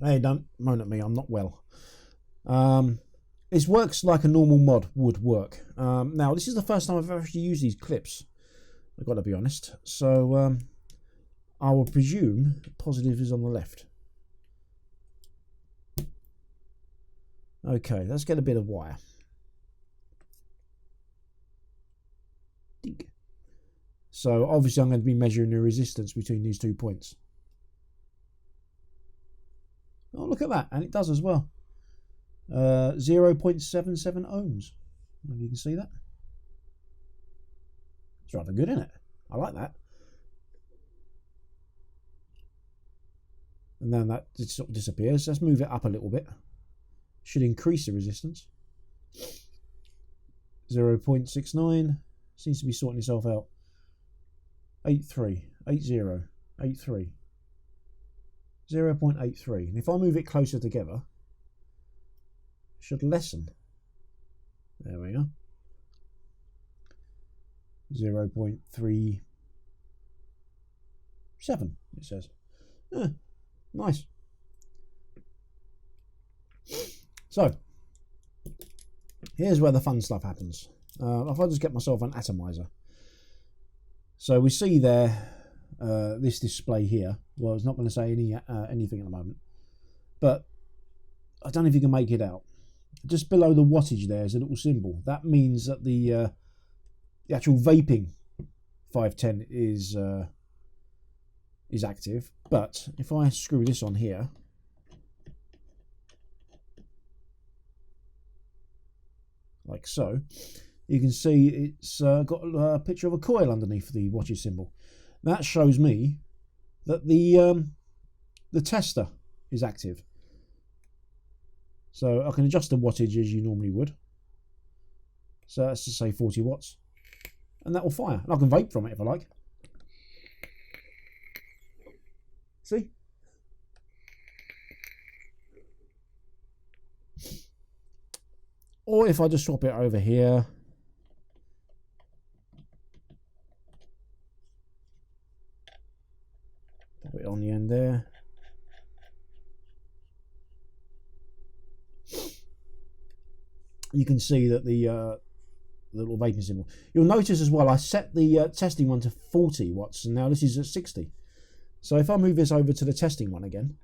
Hey, don't moan at me, I'm not well. This works like a normal mod would work. Now, this is the first time I've ever actually used these clips, I've got to be honest. So I will presume positive is on the left. Okay, let's get a bit of wire. Dink. So obviously I'm going to be measuring the resistance between these 2 points. Oh, look at that, and it does as well. 0.77 ohms. If you can see that. It's rather good, isn't it? I like that. And then that just sort of disappears. Let's move it up a little bit. Should increase the resistance. 0.69. Seems to be sorting itself out. 83, 80, 83. 0.83. And if I move it closer together, it should lessen. There we are. 0.37, it says. Nice. So, here's where the fun stuff happens. If I just get myself an atomizer. So we see there, this display here. Well, it's not going to say anything at the moment. But I don't know if you can make it out. Just below the wattage there is a little symbol. That means that the actual vaping 510 is active. But if I screw this on here, like so, you can see it's got a picture of a coil underneath the wattage symbol. That shows me that the tester is active. So I can adjust the wattage as you normally would. So let's just say 40 watts. And that will fire. And I can vape from it if I like. See? Or if I just swap it over here. Put it on the end there. You can see that the little vaping symbol. You'll notice as well, I set the testing one to 40 watts, and now this is at 60. So if I move this over to the testing one again,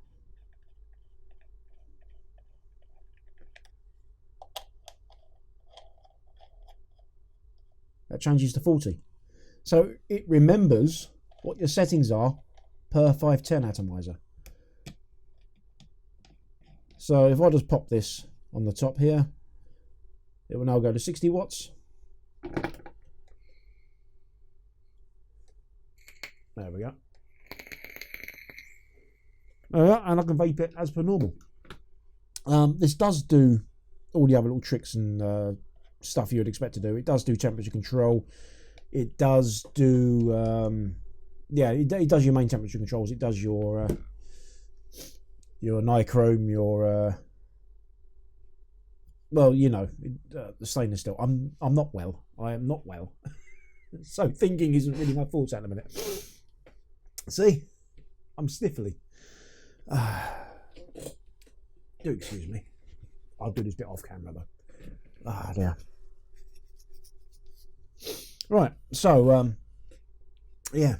that changes to 40. So it remembers what your settings are per 510 atomizer. So if I just pop this on the top here, it will now go to 60 watts. There we go. And I can vape it as per normal. This does do all the other little tricks and stuff you would expect to do. It does do temperature control. It does do, yeah, it does your main temperature controls. It does your nichrome, your well, you know, the stainless steel. I'm not well. I am not well. So thinking isn't really my forte at the minute. See, I'm sniffly. Do excuse me. I'll do this bit off camera though. Dear. Right. So yeah.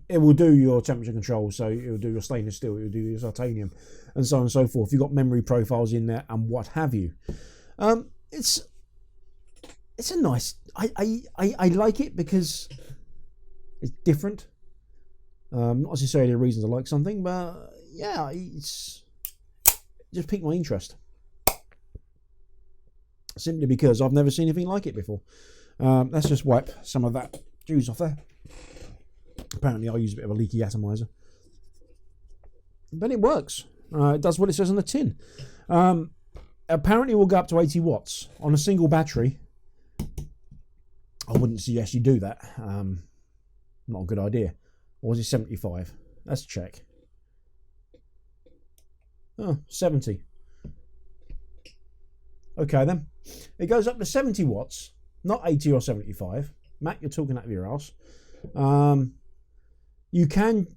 It will do your temperature control, so it will do your stainless steel, it will do your titanium, and so on and so forth. You've got memory profiles in there and what have you. It's a nice. I like it because it's different. Not necessarily the reasons I like something, but yeah, it just piqued my interest. Simply because I've never seen anything like it before. Let's just wipe some of that juice off there. Apparently I use a bit of a leaky atomizer. But it works. It does what it says on the tin. Apparently it will go up to 80 watts. On a single battery, I wouldn't suggest you do that. Not a good idea. Or was it 75? Let's check. Oh, 70. Okay then. It goes up to 70 watts, not 80 or 75. Matt, you're talking out of your ass. You can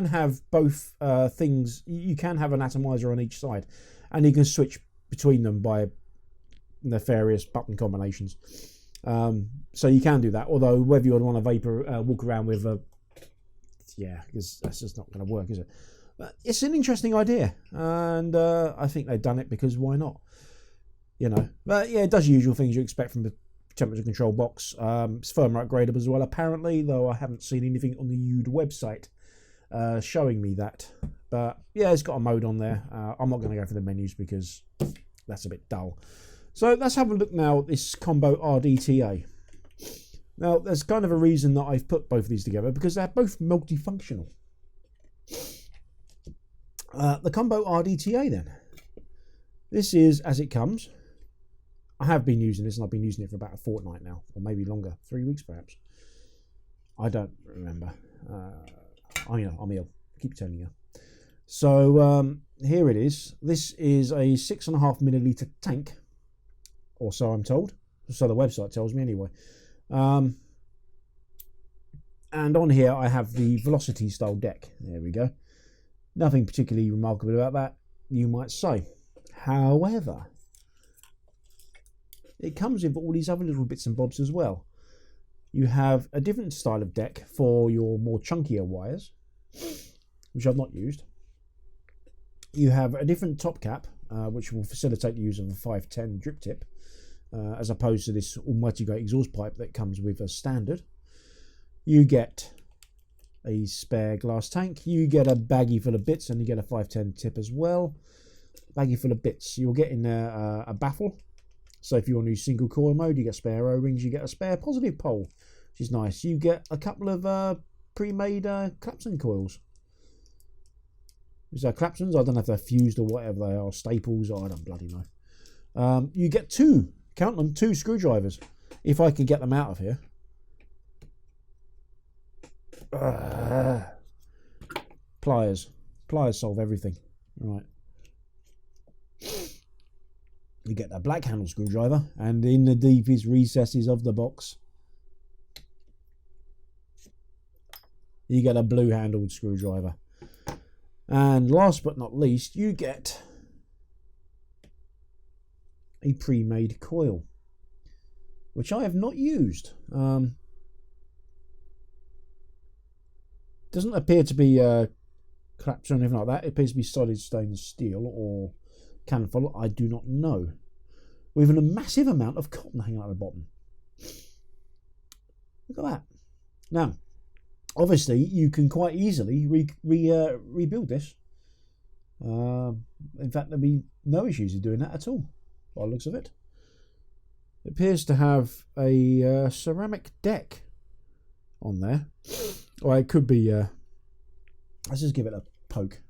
have both things. You can have an atomizer on each side, and you can switch between them by nefarious button combinations. So you can do that. Although whether you would want to walk around with a, yeah, because that's just not going to work, is it? But it's an interesting idea, and I think they've done it because why not? You know. But yeah, it does the usual things you expect from temperature control box. It's firmware upgradable as well, apparently, though I haven't seen anything on the UD website showing me that. But yeah, it's got a mode on there. I'm not going to go for the menus because that's a bit dull. So let's have a look now at this combo RDTA. Now, there's kind of a reason that I've put both of these together, because they're both multifunctional. The combo RDTA then. This is as it comes. I have been using this, and I've been using it for about a fortnight now, or maybe longer, 3 weeks perhaps. I don't remember. I'm ill. I keep telling you. So here it is. This is a 6.5 milliliter tank, or so I'm told. So the website tells me anyway. And on here I have the velocity style deck. There we go. Nothing particularly remarkable about that, you might say. However, it comes with all these other little bits and bobs as well. You have a different style of deck for your more chunkier wires, which I've not used. You have a different top cap, which will facilitate the use of a 510 drip tip, as opposed to this almighty great exhaust pipe that comes with a standard. You get a spare glass tank, you get a baggie full of bits, and you get a 510 tip as well. Baggie full of bits. You'll get in there a baffle. So if you want to use single coil mode, you get spare O-rings, you get a spare positive pole, which is nice. You get a couple of pre-made clapson coils. Is that clapsons? I don't know if they're fused or whatever they are, staples, I don't bloody know. You get two, count them, 2 screwdrivers, if I can get them out of here. Pliers solve everything. Right. You get the black handle screwdriver, and in the deepest recesses of the box you get a blue handled screwdriver. And last but not least, you get a pre-made coil, which I have not used. Doesn't appear to be collapsed or anything like that. It appears to be solid stainless steel or canful, I do not know, with a massive amount of cotton hanging out the bottom. Look at that. Now, obviously, you can quite easily rebuild this. In fact, there'll be no issues in doing that at all, by the looks of it. It appears to have a ceramic deck on there. Or it could be... let's just give it a poke.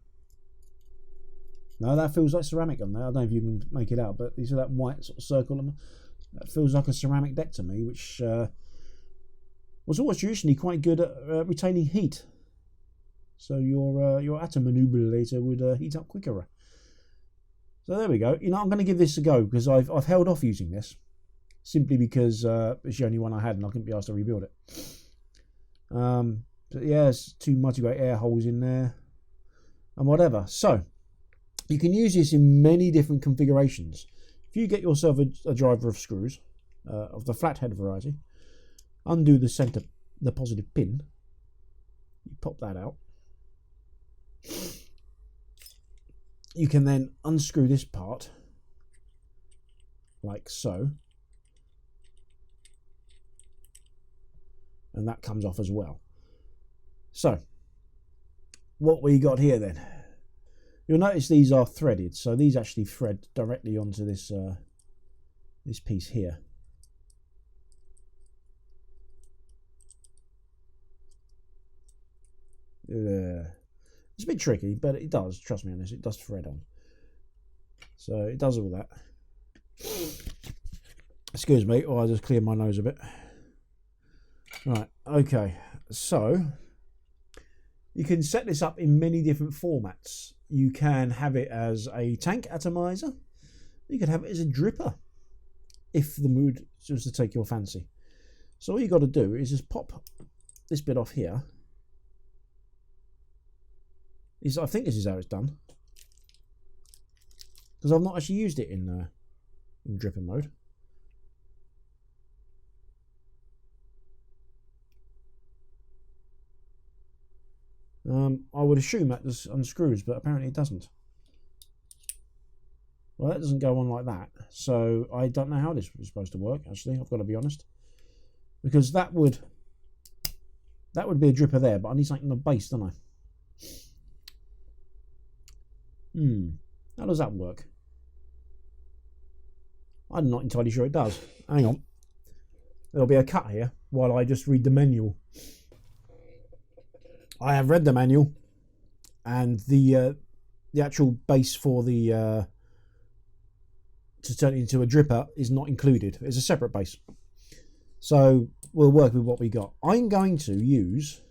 No, that feels like ceramic on there. I don't know if you can make it out, but you see that white sort of circle? That feels like a ceramic deck to me, which was always traditionally quite good at retaining heat. So your atom manipulator would heat up quicker. So there we go. You know, I'm going to give this a go, because I've held off using this, simply because it's the only one I had and I couldn't be asked to rebuild it. But yeah, there's 2 multi-great air holes in there and whatever. So you can use this in many different configurations. If you get yourself a driver of screws of the flathead variety, undo the center, the positive pin, you pop that out. You can then unscrew this part like so, and that comes off as well. So what we got here then, you'll notice these are threaded, so these actually thread directly onto this this piece here. It's a bit tricky, but it does, trust me on this, it does thread on. So it does all that. Excuse me, or I'll just clear my nose a bit. Right, okay, so you can set this up in many different formats. You can have it as a tank atomizer. You can have it as a dripper, if the mood was to take your fancy. So all you got to do is just pop this bit off here. I think this is how it's done, because I've not actually used it in dripper mode. I would assume that just unscrews, but apparently it doesn't. Well, that doesn't go on like that. So I don't know how this is supposed to work, actually. I've got to be honest. Because that would be a dripper there, but I need something on the base, don't I? How does that work? I'm not entirely sure it does. Hang on. There'll be a cut here while I just read the manual. I have read the manual, and the actual base for the to turn it into a dripper is not included. It's a separate base. So we'll work with what we got. I'm going to use,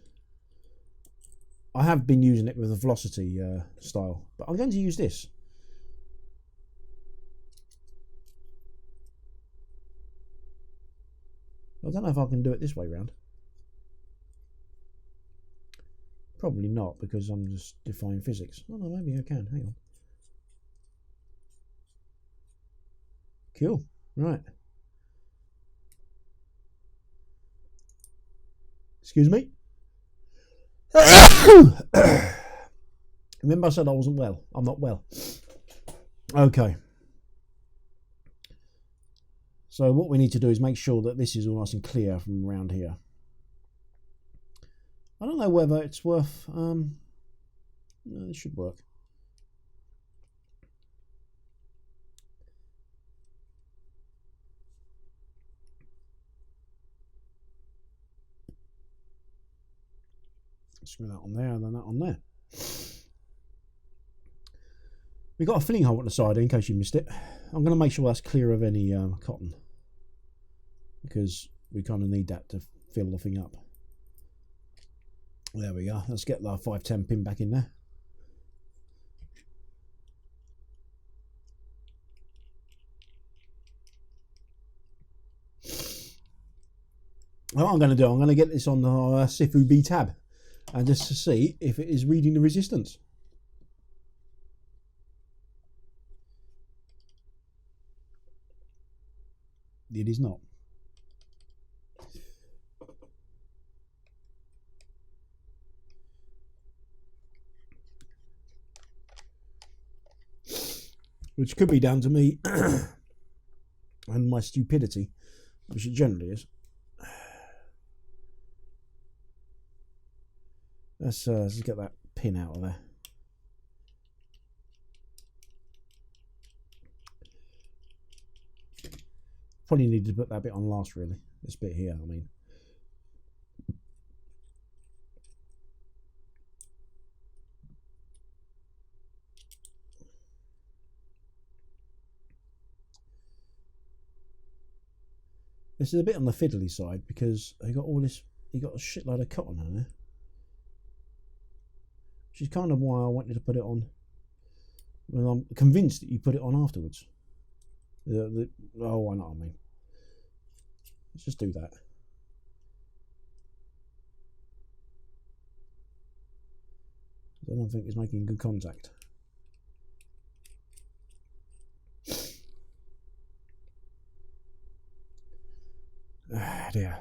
I have been using it with a velocity style, but I'm going to use this. I don't know if I can do it this way round. Probably not, because I'm just defying physics. Oh no, maybe I can. Hang on. Cool. Right. Excuse me. Remember I said I wasn't well. I'm not well. Okay. So what we need to do is make sure that this is all nice and clear from around here. I don't know whether it's worth... no, this should work. Screw that on there and then that on there. We've got a filling hole at the side in case you missed it. I'm going to make sure that's clear of any cotton, because we kind of need that to fill the thing up. There we go. Let's get the 510 pin back in there. What I'm going to do, I'm going to get this on the Sifu B tab, and just to see if it is reading the resistance. It is not. Which could be down to me and my stupidity, which it generally is. Let's get that pin out of there. Probably need to put that bit on last, really. This bit here, I mean. This is a bit on the fiddly side because he got all this. He got a shitload of cotton on there, which is kind of why I wanted to put it on. Well, I'm convinced that you put it on afterwards. Oh, I know what I mean. Let's just do that. I don't think it's making good contact. Ah, dear.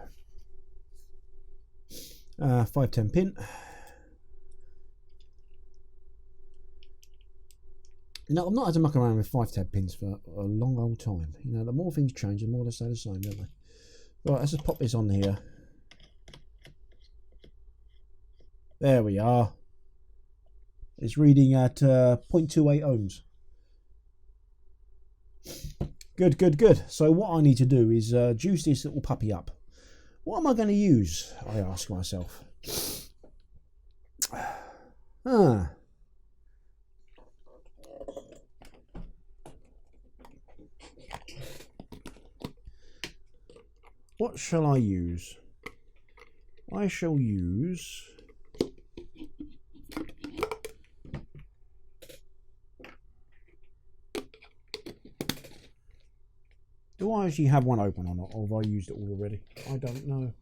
510 pin. You know, I've not had to muck around with 510 pins for a long old time. You know, the more things change, the more they stay the same, don't they? Right, let's just pop this on here. There we are. It's reading at 0.28 ohms. Good, good, good. So what I need to do is juice this little puppy up. What am I going to use? I ask myself. What shall I use? I shall use... Do I actually have one open or not, or have I used it all already? I don't know.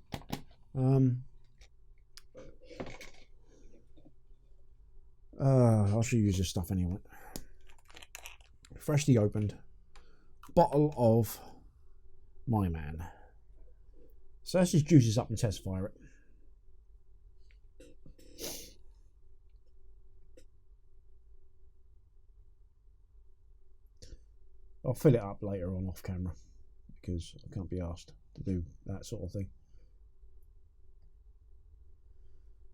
I should use this stuff anyway. Freshly opened bottle of My Man. So let's just juice this up and test fire it. I'll fill it up later on off camera because I can't be asked to do that sort of thing.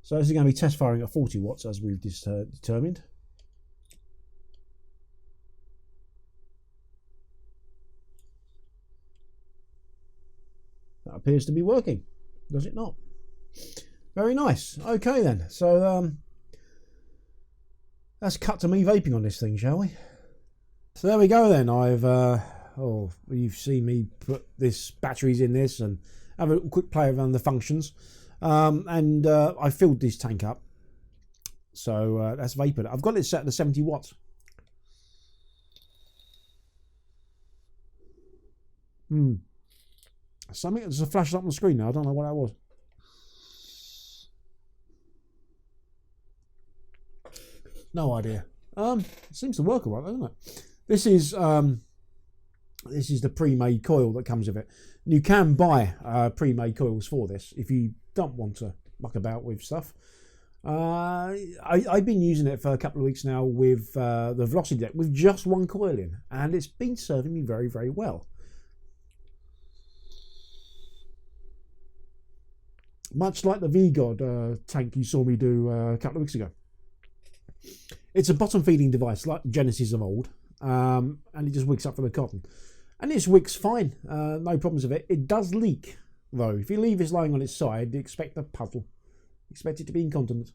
So this is going to be test firing at 40 watts as we've determined. That appears to be working, does it not? Very nice. Okay then, so let's cut to me vaping on this thing, shall we? So there we go then. You've seen me put this batteries in this and have a quick play around the functions. I filled this tank up. So that's vapor. I've got it set to 70 watts. Something that's flashed up on the screen now. I don't know what that was. No idea. It seems to work alright, doesn't it? This is the pre-made coil that comes with it. You can buy pre-made coils for this if you don't want to muck about with stuff. I've been using it for a couple of weeks now with the Velocity deck with just one coil in, and it's been serving me very, very well. Much like the V-God tank you saw me do a couple of weeks ago. It's a bottom feeding device like Genesis of old, and it just wicks up for the cotton. And this wicks fine, no problems with it. It does leak, though. If you leave this lying on its side, expect a puddle. Expect it to be incontinent.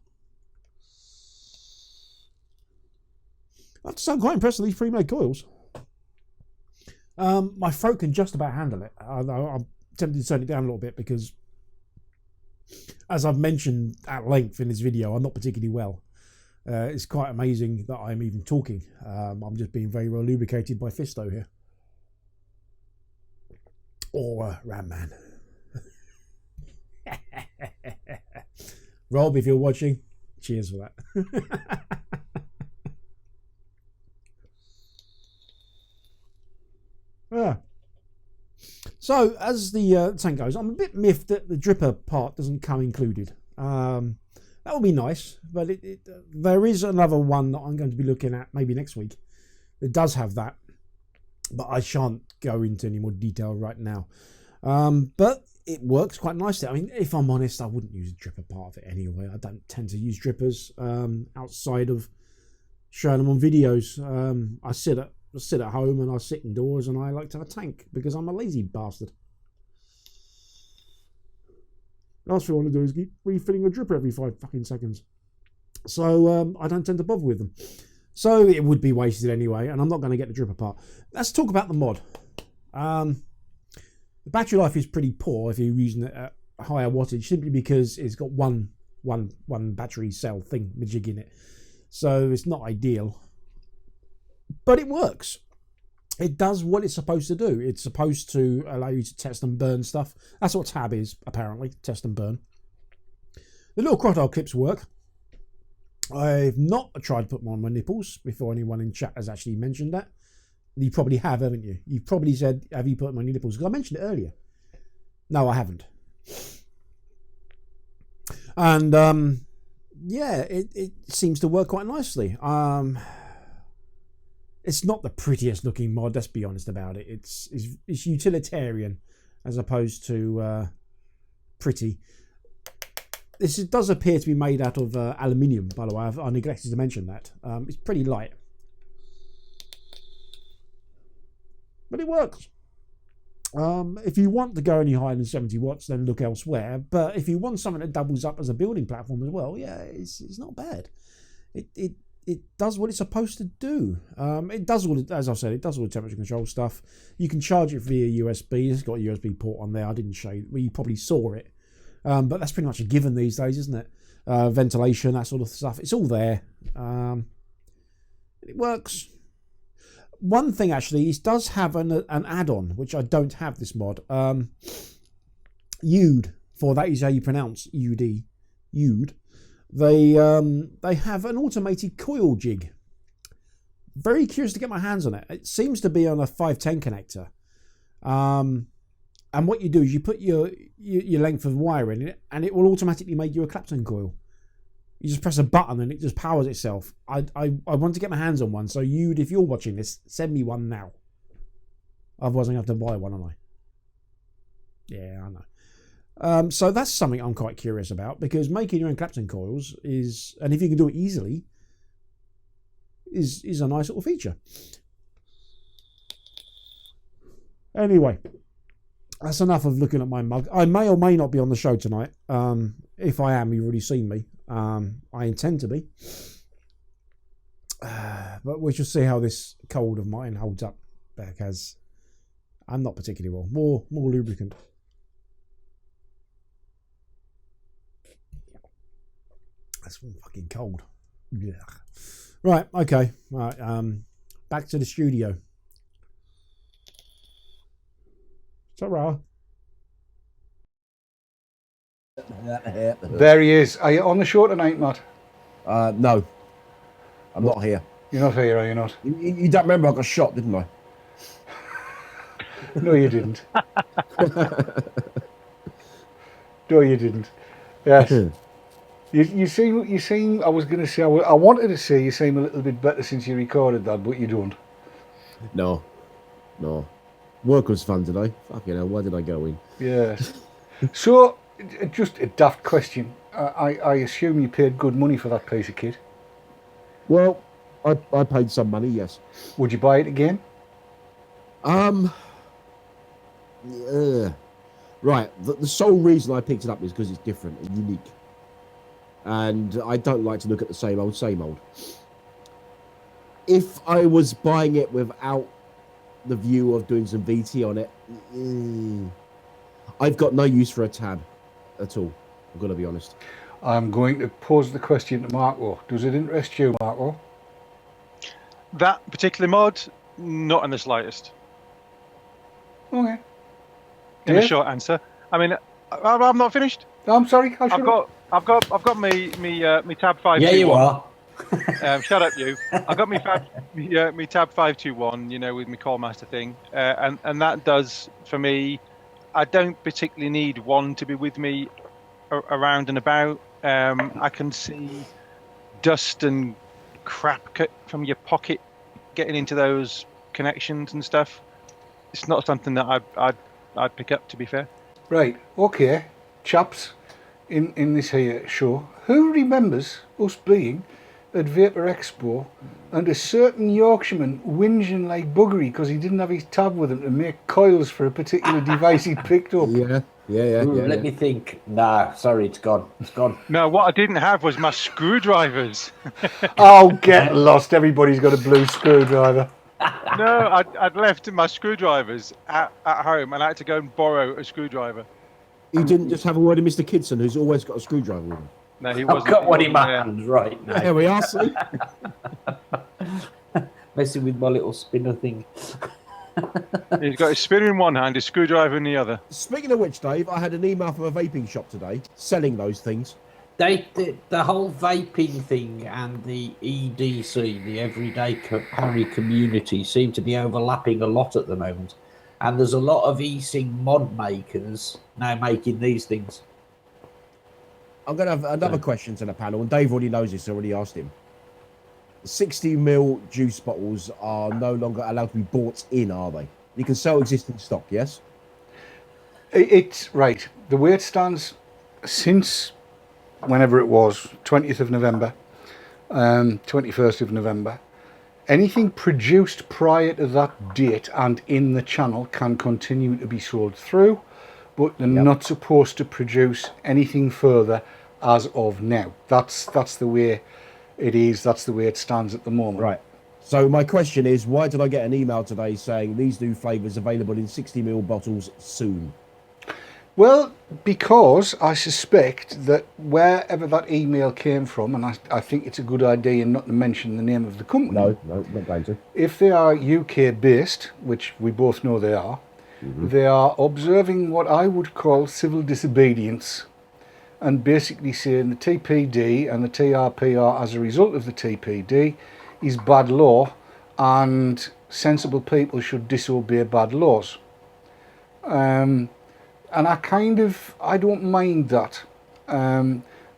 I have to say, I'm quite impressed with these pre-made coils. My throat can just about handle it. I'm tempted to turn it down a little bit because, as I've mentioned at length in this video, I'm not particularly well. It's quite amazing that I'm even talking. I'm just being very well lubricated by Fisto here. Or Ram Man. Rob, if you're watching, cheers for that. Yeah. So, as the tank goes, I'm a bit miffed that the dripper part doesn't come included. That would be nice, but there is another one that I'm going to be looking at maybe next week that does have that, but I shan't go into any more detail right now. But it works quite nicely. I mean, if I'm honest, I wouldn't use a dripper part of it anyway. I don't tend to use drippers outside of showing them on videos. I sit at home and I sit indoors and I like to have a tank because I'm a lazy bastard. Last thing I want to do is keep refilling a dripper every 5 fucking seconds. So I don't tend to bother with them. So it would be wasted anyway, and I'm not going to get the dripper part. Let's talk about the mod. The battery life is pretty poor if you're using it at higher wattage, simply because it's got one battery cell thing majig in it. So it's not ideal. But it works. It does what it's supposed to do. It's supposed to allow you to test and burn stuff. That's what tab is, apparently. Test and burn. The little crocodile clips work. I've not tried to put them on my nipples before anyone in chat has actually mentioned that. You probably have, haven't you? You've probably said, have you put them on your nipples? Because I mentioned it earlier. No, I haven't. And, yeah, it seems to work quite nicely. It's not the prettiest looking mod, let's be honest about it. It's utilitarian as opposed to pretty. This does appear to be made out of aluminium, by the way. I neglected to mention that. It's pretty light. But it works. If you want to go any higher than 70 watts, then look elsewhere. But if you want something that doubles up as a building platform as well, yeah, it's not bad. It does what it's supposed to do. It does all, as I said, it does all the temperature control stuff. You can charge it via USB. It's got a USB port on there. I didn't show you. Well, you probably saw it. But that's pretty much a given these days, isn't it? Ventilation, that sort of stuff. It's all there. It works. One thing, actually, it does have an add-on, which I don't have this mod. UD, for that is how you pronounce UD. UD. They have an automated coil jig. Very curious to get my hands on it. It seems to be on a 510 connector. And what you do is you put your length of wire in it, and it will automatically make you a Clapton coil. You just press a button and it just powers itself. I want to get my hands on one. So if you're watching this, send me one now. Otherwise, I'm going to have to buy one, aren't I? Yeah, I know. So that's something I'm quite curious about, because making your own Clapton coils is, and if you can do it easily, is a nice little feature. Anyway, that's enough of looking at my mug. I may or may not be on the show tonight. If I am, you've already seen me. I intend to be. But we shall see how this cold of mine holds up, because I'm not particularly well. More lubricant. That's fucking cold. Yeah. Right, okay. Right, back to the studio. Ta-ra. There he is. Are you on the show tonight, Matt? No, I'm not here. You're not here, are you not? You don't remember I got shot, didn't I? No, you didn't. No, you didn't. Yes. You seem. I was going to say. I wanted to say you seem a little bit better since you recorded that, but you don't. No. Work was fun today. Fucking hell, why did I go in? Yes. So, just a daft question. I assume you paid good money for that piece of kit. Well, I paid some money, yes. Would you buy it again? Right. The sole reason I picked it up is because it's different and unique. And I don't like to look at the same old. If I was buying it without the view of doing some VT on it, I've got no use for a tab at all. I've got to be honest. I'm going to pose the question to Marco. Does it interest you, Marco? That particular mod, not in the slightest. Okay. In a short answer. I mean, I'm not finished. I'm sorry. I've got me tab 521. Yeah, you are. Shut up, you. I've got me tab 521. You know, with my call master thing, and that does for me. I don't particularly need one to be with me around and about. I can see dust and crap from your pocket getting into those connections and stuff. It's not something that I'd pick up, to be fair. Right. Okay, chaps. In this here show, who remembers us being at Vapor Expo and a certain Yorkshireman whinging like buggery because he didn't have his tab with him to make coils for a particular device he picked up? Yeah. Let me think. Nah, sorry, it's gone. No, what I didn't have was my screwdrivers. Oh, get lost. Everybody's got a blue screwdriver. No, I'd left my screwdrivers at home and I had to go and borrow a screwdriver. You didn't just have a word of Mr. Kidson, who's always got a screwdriver with him. No, he I've wasn't. got one in my hand right now. There we are, see? Messing with my little spinner thing. He's got his spinner in one hand, his screwdriver in the other. Speaking of which, Dave, I had an email from a vaping shop today selling those things. The whole vaping thing and the EDC, the everyday carry community, seem to be overlapping a lot at the moment. And there's a lot of e-cig mod makers now making these things. I'm going to have another question to the panel, and Dave already knows this, I already asked him. 60ml juice bottles are no longer allowed to be bought in, are they? You can sell existing stock, yes? It's right. The way it stands, since whenever it was, 20th of November, 21st of November, anything produced prior to that date and in the channel can continue to be sold through, but they're not supposed to produce anything further as of now. That's the way it is. That's the way it stands at the moment. Right. So my question is, why did I get an email today saying these new flavours available in 60ml bottles soon? Well, because I suspect that wherever that email came from, and I think it's a good idea not to mention the name of the company. No, not going to. If they are UK based, which we both know they are, they are observing what I would call civil disobedience, and basically saying the TPD and the TRPR as a result of the TPD is bad law, and sensible people should disobey bad laws. And I don't mind that.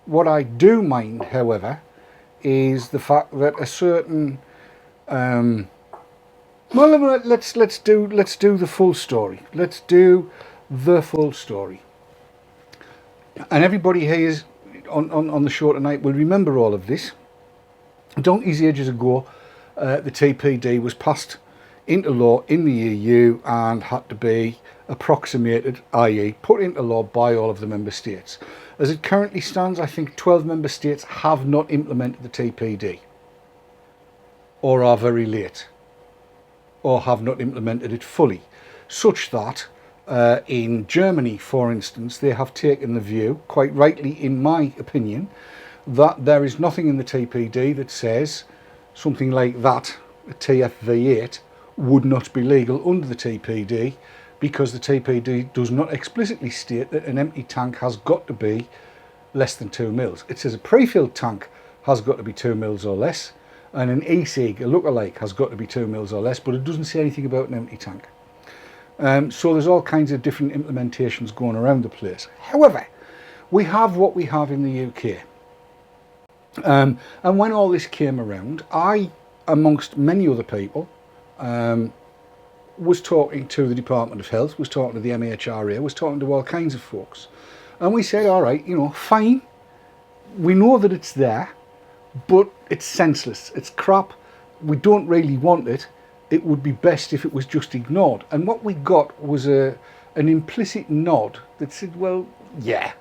What I do mind, however, is the fact that a certain Well, let's do the full story. Let's do the full story. And everybody here is on the show tonight will remember all of this. Donkey's ages ago, the TPD was passed into law in the EU and had to be approximated, i.e. put into law by all of the member states. As it currently stands, I think 12 member states have not implemented the TPD, or are very late, or have not implemented it fully, such that in Germany, for instance, they have taken the view, quite rightly in my opinion, that there is nothing in the TPD that says something like that, a TFV8, would not be legal under the TPD, because the TPD does not explicitly state that an empty tank has got to be less than 2 mils. It says a pre-filled tank has got to be 2 mils or less, and an e-cig, a lookalike, has got to be 2 mils or less, but it doesn't say anything about an empty tank. So there's all kinds of different implementations going around the place. However, we have what we have in the UK. And when all this came around, I, amongst many other people, was talking to the Department of Health, was talking to the MHRA, was talking to all kinds of folks. And we said, all right, fine, we know that it's there, but it's senseless, it's crap, we don't really want it, it would be best if it was just ignored. And what we got was an implicit nod that said, well, yeah,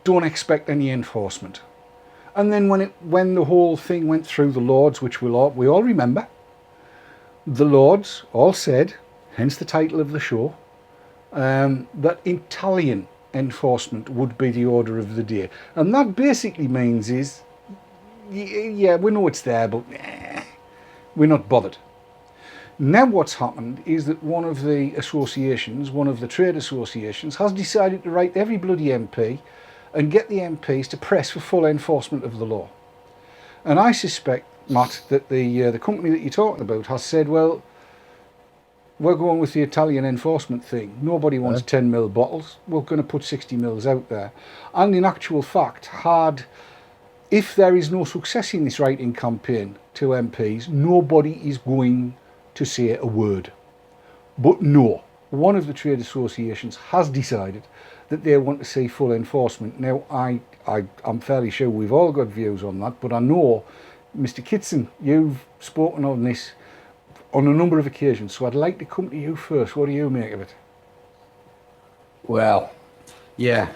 don't expect any enforcement. And then when the whole thing went through the Lords, which we all remember, the Lords all said, hence the title of the show, that Italian enforcement would be the order of the day. And that basically means is, yeah, we know it's there, but we're not bothered. Now what's happened is that one of the associations, one of the trade associations, has decided to write every bloody MP and get the MPs to press for full enforcement of the law. And I suspect, Matt, that the company that you're talking about has said, well, we're going with the Italian enforcement thing. Nobody wants 10 mil bottles. We're going to put 60 mils out there. And in actual fact, if there is no success in this writing campaign to MPs, nobody is going to say a word. But no, one of the trade associations has decided that they want to see full enforcement. Now, I'm fairly sure we've all got views on that, but I know, Mr. Kitson, you've spoken on this on a number of occasions, so I'd like to come to you first. What do you make of it? Well, yeah.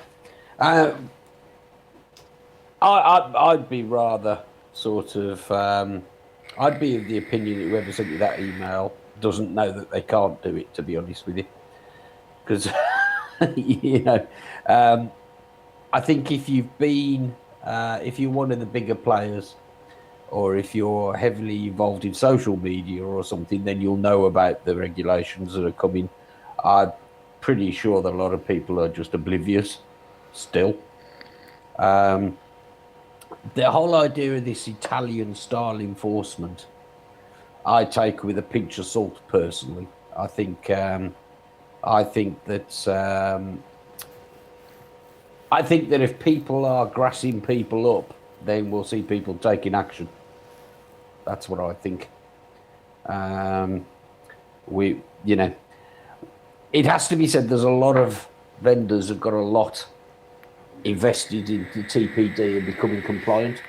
I'd be rather sort of... I'd be of the opinion that whoever sent you that email doesn't know that they can't do it, to be honest with you. Because, I think if you've been... if you're one of the bigger players, or if you're heavily involved in social media or something, then you'll know about the regulations that are coming. I'm pretty sure that a lot of people are just oblivious still. The whole idea of this Italian style enforcement, I take with a pinch of salt personally. I think that if people are grassing people up, then we'll see people taking action. That's what I think. It has to be said, there's a lot of vendors have got a lot invested in the TPD and becoming compliant,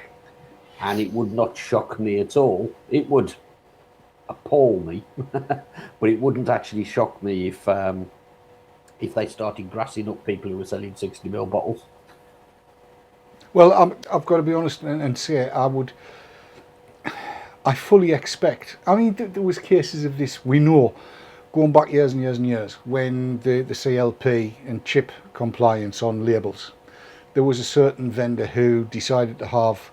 and it would not shock me at all. It would appall me, but it wouldn't actually shock me if they started grassing up people who were selling 60 ml bottles. Well, I've got to be honest and say I fully expect. I mean, there was cases of this, we know, going back years and years and years, when the CLP and chip compliance on labels. There was a certain vendor who decided to have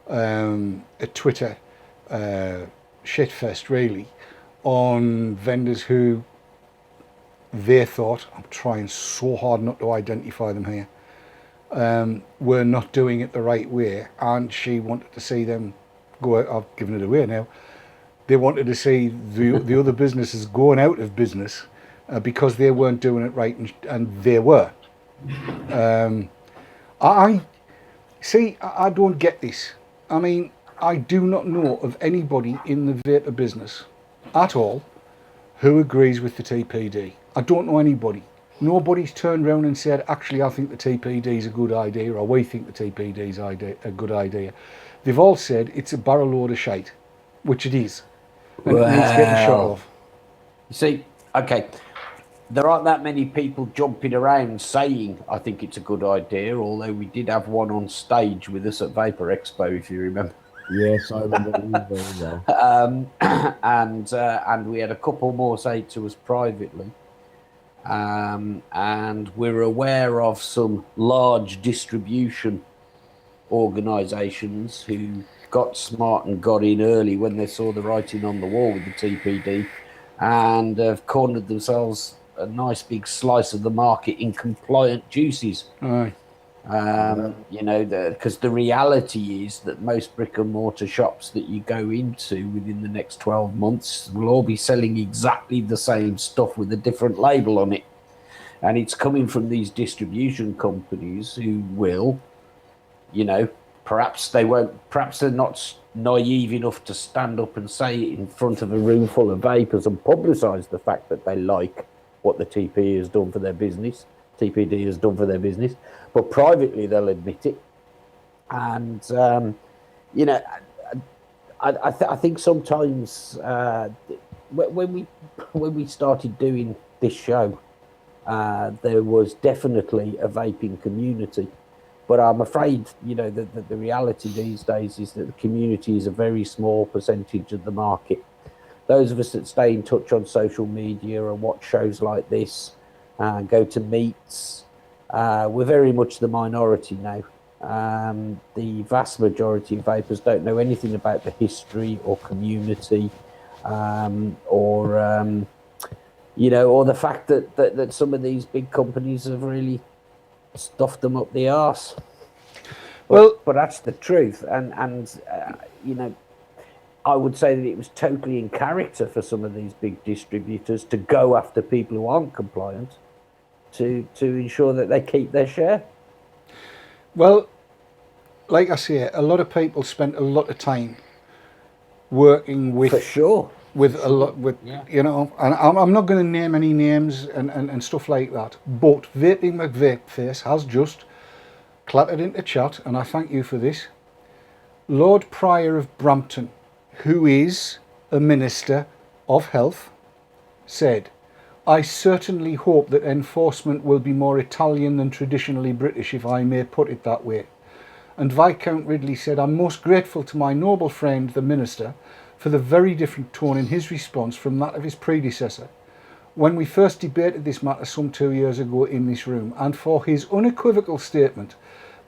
a Twitter shitfest, really, on vendors who they thought, I'm trying so hard not to identify them here, were not doing it the right way, and she wanted to see them go out. I've given it away now. They wanted to see the other businesses going out of business because they weren't doing it right, and they were. I don't get this. I mean, I do not know of anybody in the vapor business at all who agrees with the TPD. I don't know anybody. Nobody's turned around and said, actually, I think the TPD is a good idea, or we think the TPD is a good idea. They've all said it's a barrel load of shite, which it is. And it needs getting shot off. You see, okay, there aren't that many people jumping around saying, I think it's a good idea, although we did have one on stage with us at Vapor Expo, if you remember. Yes, I remember very well. And we had a couple more say it to us privately. And we're aware of some large distribution organisations who got smart and got in early when they saw the writing on the wall with the TPD, and have cornered themselves a nice big slice of the market in compliant juices. Aye. You know, because the reality is that most brick and mortar shops that you go into within the next 12 months will all be selling exactly the same stuff with a different label on it. And it's coming from these distribution companies who will, you know, perhaps they're not naive enough to stand up and say it in front of a room full of vapors and publicise the fact that they like what the TPD has done for their business. But privately they'll admit it. And you know, I think sometimes when we started doing this show, there was definitely a vaping community. But I'm afraid, you know, that the reality these days is that the community is a very small percentage of the market. Those of us that stay in touch on social media and watch shows like this, go to meets, we're very much the minority now. The vast majority of vapors don't know anything about the history or community, or you know, or the fact that some of these big companies have really stuffed them up the arse. But that's the truth, and you know, I would say that it was totally in character for some of these big distributors to go after people who aren't compliant to ensure that they keep their share. Well, like I say, a lot of people spent a lot of time working with, for sure, with a lot, with you know, and I'm not going to name any names and stuff like that. But Vaping McVapeface has just clattered into chat, and I thank you for this. Lord Pryor of Brampton, who is a Minister of Health, said, I certainly hope that enforcement will be more Italian than traditionally British, if I may put it that way. And Viscount Ridley said, I'm most grateful to my noble friend, the Minister, for the very different tone in his response from that of his predecessor when we first debated this matter some 2 years ago in this room, and for his unequivocal statement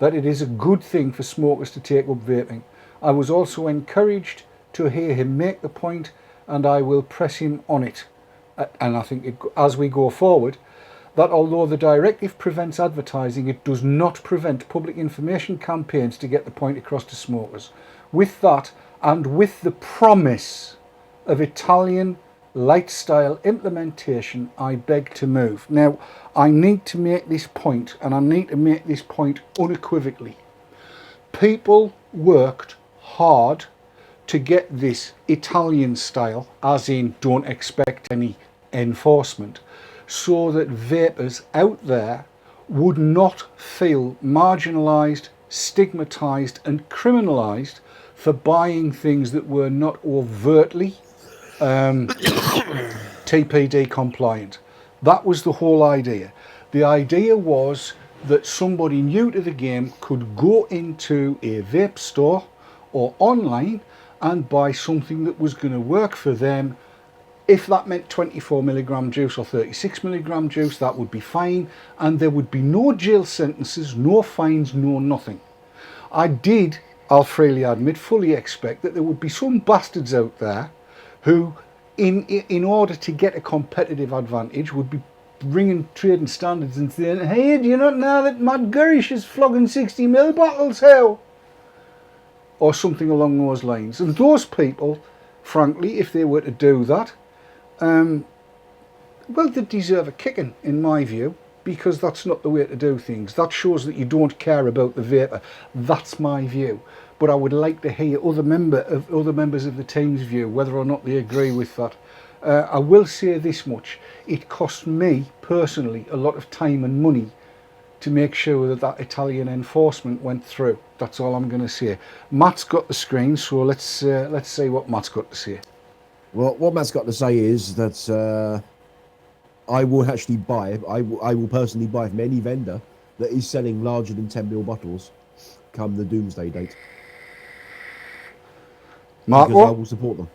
that it is a good thing for smokers to take up vaping. I was also encouraged to hear him make the point, and I will press him on it. And I think as we go forward, that although the directive prevents advertising, it does not prevent public information campaigns to get the point across to smokers. With that, and with the promise of Italian light-style implementation, I beg to move. Now, I need to make this point, and I need to make this point unequivocally. People worked hard to get this Italian style, as in don't expect any enforcement, so that vapers out there would not feel marginalised, stigmatised and criminalised for buying things that were not overtly TPD compliant. That was the whole idea. The idea was that somebody new to the game could go into a vape store or online and buy something that was going to work for them. If that meant 24 milligram juice or 36 milligram juice, that would be fine, and there would be no jail sentences, no fines, no nothing. I did, I'll freely admit, fully expect that there would be some bastards out there who, in order to get a competitive advantage, would be bringing trading standards and saying, hey, do you not know that Matt Gurish is flogging 60ml bottles, how? Or something along those lines. And those people, frankly, if they were to do that, well, they deserve a kicking, in my view. because that's not the way to do things. That shows that you don't care about the vapour. That's my view. But I would like to hear other members of the team's view, whether or not they agree with that. I will say this much: it cost me personally a lot of time and money to make sure that that Italian enforcement went through. That's all I'm going to say. Matt's got the screen, so let's see what Matt's got to say. Well, what Matt's got to say is that I will actually buy. I will personally buy from any vendor that is selling larger than 10ml bottles come the doomsday date. Marco? Because I will support them.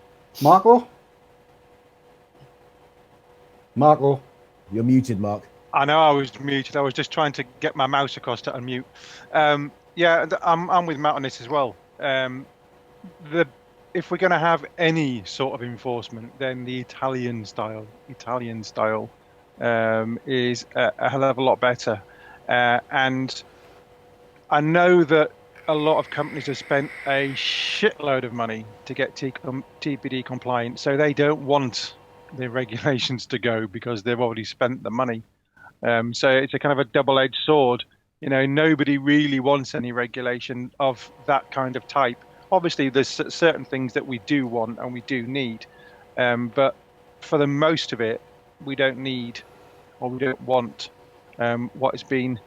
Marco? You're muted, Mark. I know I was muted. I was just trying to get my mouse across to unmute. Yeah, I'm with Matt on this as well. If we're going to have any sort of enforcement, then the Italian style is a hell of a lot better. And I know that a lot of companies have spent a shitload of money to get TPD compliant, so they don't want the regulations to go because they've already spent the money. So it's a kind of a double-edged sword. You know, nobody really wants any regulation of that kind of type. Obviously, there's certain things that we do want and we do need, but for the most of it, we don't need or we don't want what is being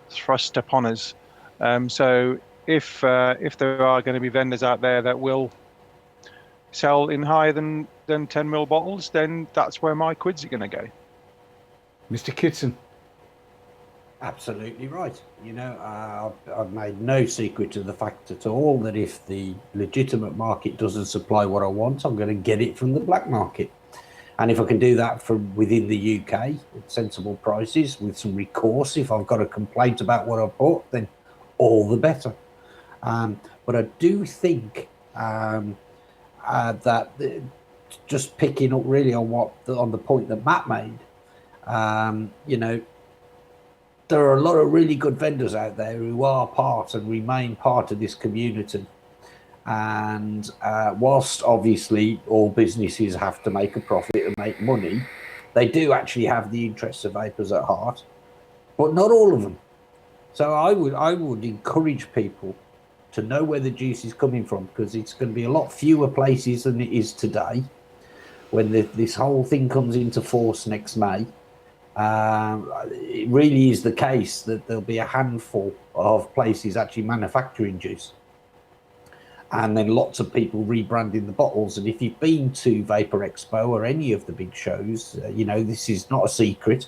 thrust upon us. So if there are going to be vendors out there that will sell in higher than 10ml bottles, then that's where my quids are going to go. Mr. Kitson. Absolutely right. You know, I've made no secret of the fact at all that if the legitimate market doesn't supply what I want, I'm going to get it from the black market. And if I can do that from within the UK at sensible prices with some recourse, if I've got a complaint about what I've bought, then all the better. But I do think that just picking up really on the point that Matt made, you know, there are a lot of really good vendors out there who are part and remain part of this community. And whilst obviously all businesses have to make a profit and make money, they do actually have the interests of vapors at heart, but not all of them. So I would encourage people to know where the juice is coming from, because it's going to be a lot fewer places than it is today when this whole thing comes into force next May. It really is the case that there'll be a handful of places actually manufacturing juice, and then lots of people rebranding the bottles. And if you've been to Vapor Expo or any of the big shows, you know, this is not a secret.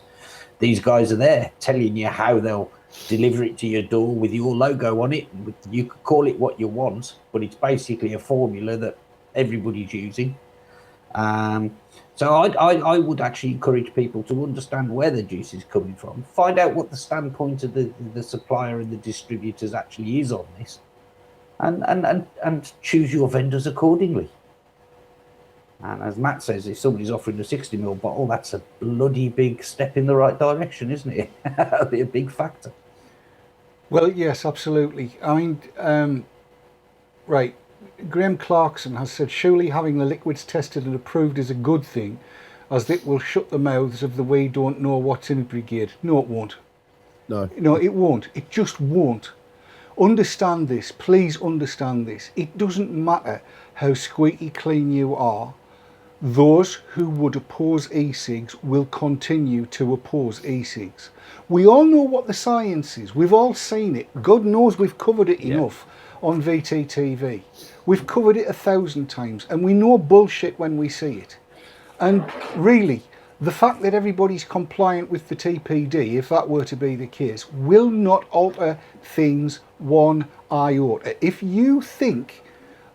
These guys are there telling you how they'll deliver it to your door with your logo on it. You could call it what you want, but it's basically a formula that everybody's using. So I would actually encourage people to understand where the juice is coming from, find out what the standpoint of the supplier and the distributors actually is on this, and choose your vendors accordingly. And as Matt says, if somebody's offering a 60ml bottle, that's a bloody big step in the right direction, isn't it? That'll be a big factor. Well, yes, absolutely. I mean, right. Graham Clarkson has said, surely having the liquids tested and approved is a good thing, as it will shut the mouths of the we don't know what's in it brigade. No, it won't. No, it won't. It just won't. Understand this. Please understand this. It doesn't matter how squeaky clean you are. Those who would oppose e-cigs will continue to oppose e-cigs. We all know what the science is. We've all seen it. God knows we've covered it enough on VTTV. We've covered it 1,000 times, and we know bullshit when we see it. And really, the fact that everybody's compliant with the TPD, if that were to be the case, will not alter things one iota. If you think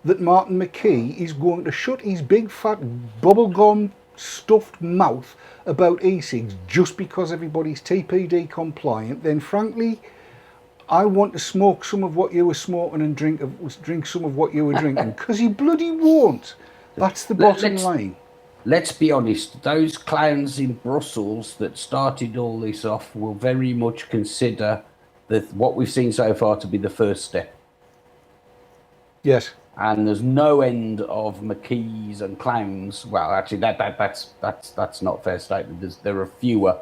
that Martin McKee is going to shut his big fat bubblegum stuffed mouth about e-cigs just because everybody's TPD compliant, then frankly, I want to smoke some of what you were smoking and drink some of what you were drinking, because he bloody won't. That's the bottom line. Let's be honest, those clowns in Brussels that started all this off will very much consider what we've seen so far to be the first step. Yes. And there's no end of McKees and clowns. Well, actually, that's not a fair statement. There are fewer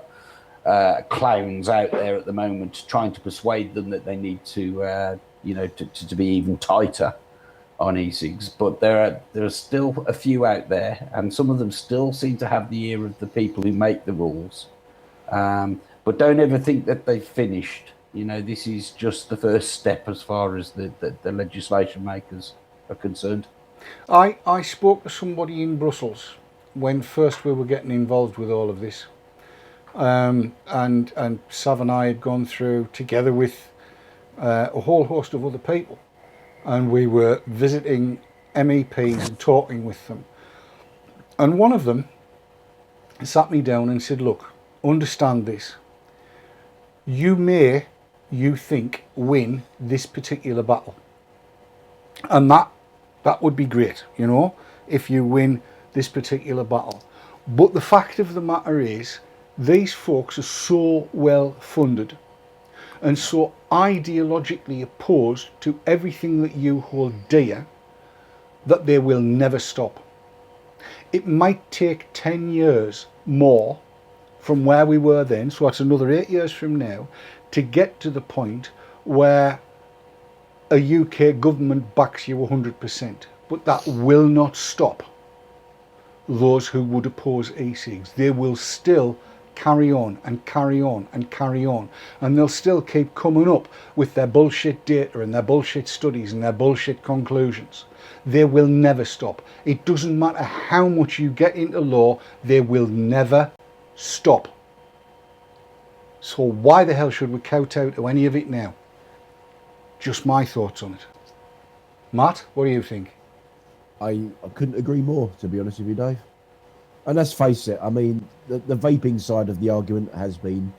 clowns out there at the moment trying to persuade them that they need to, to be even tighter on e-cigs. But there are still a few out there, and some of them still seem to have the ear of the people who make the rules. But don't ever think that they've finished. This is just the first step as far as the legislation makers are concerned. I spoke to somebody in Brussels when first we were getting involved with all of this. And Sav and I had gone through, together with a whole host of other people, and we were visiting MEPs and talking with them. And one of them sat me down and said, look, understand this. You think, win this particular battle. And that would be great, if you win this particular battle. But the fact of the matter is, these folks are so well funded and so ideologically opposed to everything that you hold dear that they will never stop. It might take 10 years more from where we were then, so that's another 8 years from now, to get to the point where a UK government backs you 100%. But that will not stop those who would oppose e-cigs. They will still carry on and carry on and carry on, and they'll still keep coming up with their bullshit data and their bullshit studies and their bullshit conclusions. They will never stop. It doesn't matter how much you get into law, they will never stop. So why the hell should we kowtow to any of it now? Just my thoughts on it. Matt, what do you think? I couldn't agree more, to be honest with you, Dave. And let's face it, I mean, the vaping side of the argument has been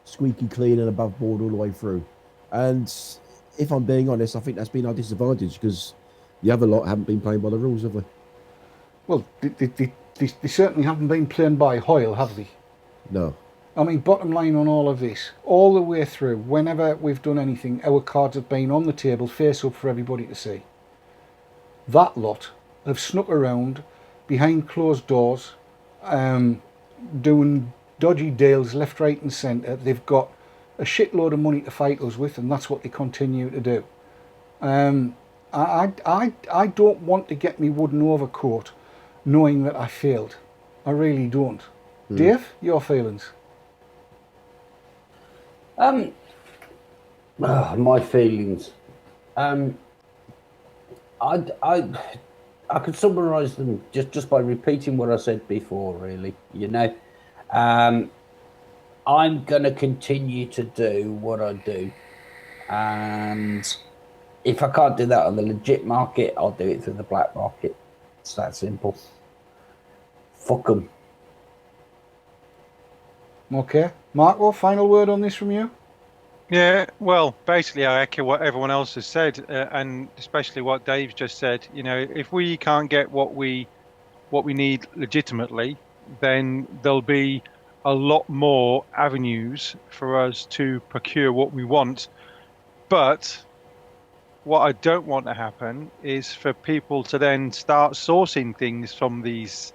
squeaky clean and above board all the way through. And if I'm being honest, I think that's been our disadvantage, because the other lot haven't been playing by the rules, have they? Well, they certainly haven't been playing by Hoyle, have they? No. I mean, bottom line on all of this, all the way through, whenever we've done anything, our cards have been on the table, face up for everybody to see. That lot have snuck around behind closed doors, doing dodgy deals left, right and centre. They've got a shitload of money to fight us with, and that's what they continue to do. I don't want to get me wooden overcoat knowing that I failed. I really don't. Dave, your feelings? My feelings. I could summarise them just by repeating what I said before, really. I'm going to continue to do what I do. And if I can't do that on the legit market, I'll do it through the black market. It's that simple. Fuck them. Okay. Marco, final word on this from you? Yeah, well, basically I echo what everyone else has said, and especially what Dave's just said. If we can't get what we need legitimately, then there'll be a lot more avenues for us to procure what we want. But what I don't want to happen is for people to then start sourcing things from these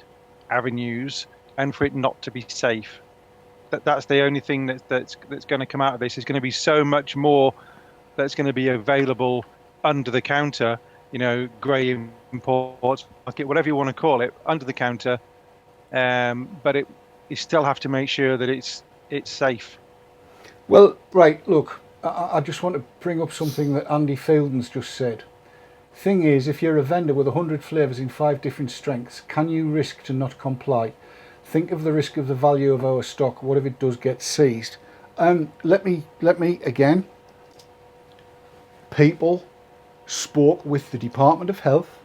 avenues and for it not to be safe. That's the only thing that's going to come out of this. Is going to be so much more that's going to be available under the counter, grey imports, market, whatever you want to call it, under the counter. But you still have to make sure that it's safe. Well, right, look, I just want to bring up something that Andy Fielden's just said. Thing is, if you're a vendor with 100 flavours in 5 different strengths, can you risk to not comply? Think of the risk of the value of our stock. What if it does get seized? Let me again. People spoke with the Department of Health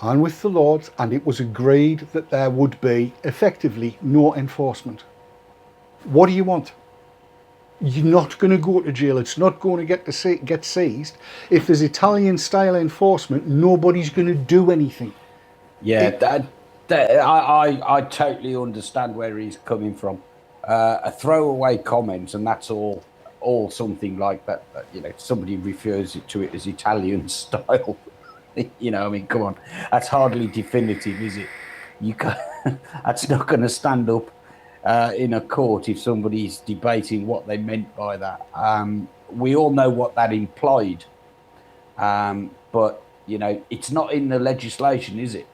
and with the Lords, and it was agreed that there would be effectively no enforcement. What do you want? You're not going to go to jail. It's not going to get seized. If there's Italian-style enforcement, nobody's going to do anything. Yeah, I totally understand where he's coming from. A throwaway comment, and that's all something like that. Somebody refers to it as Italian style. Come on, that's hardly definitive, is it? That's not going to stand up in a court if somebody's debating what they meant by that. We all know what that implied, but it's not in the legislation, is it?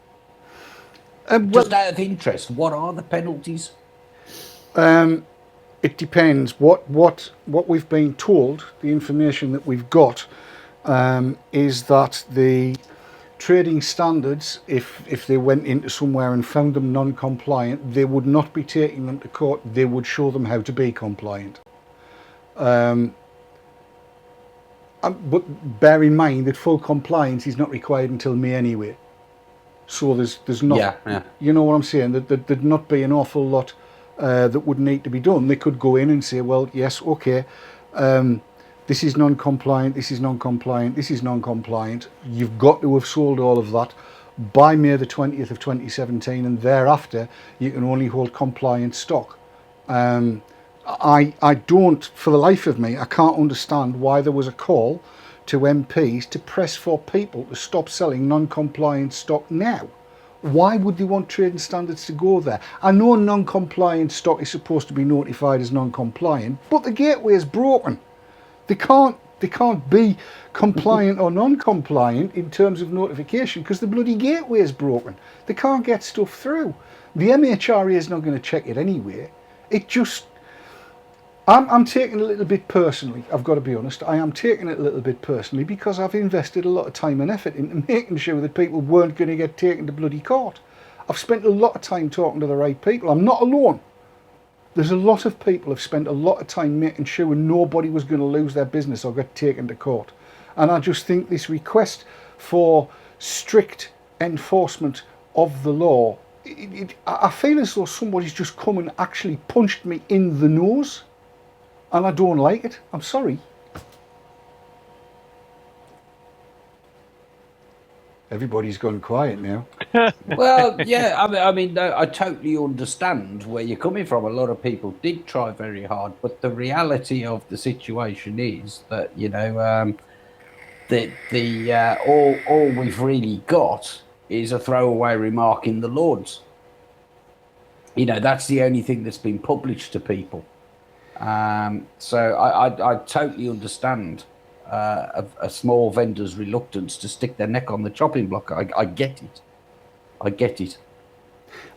Just out of interest, what are the penalties? It depends. What we've been told, the information that we've got, is that the trading standards, if they went into somewhere and found them non-compliant, they would not be taking them to court. They would show them how to be compliant. But bear in mind that full compliance is not required until May anyway. So there's not, you know what I'm saying, that there'd not be an awful lot that would need to be done. They could go in and say, well, yes, okay, this is non-compliant, this is non-compliant, this is non-compliant. You've got to have sold all of that by May the 20th of 2017, and thereafter you can only hold compliant stock. I don't, for the life of me, I can't understand why there was a call to MPs to press for people to stop selling non-compliant stock now. Why would they want trading standards to go there? I know non-compliant stock is supposed to be notified as non-compliant, but the gateway is broken. They can't be compliant or non-compliant in terms of notification because the bloody gateway is broken. They can't get stuff through. The MHRA is not going to check it anyway. It just... I'm taking it a little bit personally, I've got to be honest. I am taking it a little bit personally because I've invested a lot of time and effort into making sure that people weren't going to get taken to bloody court. I've spent a lot of time talking to the right people. I'm not alone. There's a lot of people have spent a lot of time making sure nobody was going to lose their business or get taken to court. And I just think this request for strict enforcement of the law, I feel as though somebody's just come and actually punched me in the nose. And I don't like it. I'm sorry. Everybody's gone quiet now. Well, yeah, I mean, I totally understand where you're coming from. A lot of people did try very hard, but the reality of the situation is that all we've really got is a throwaway remark in the Lords. That's the only thing that's been published to people. So I totally understand a small vendor's reluctance to stick their neck on the chopping block. I get it.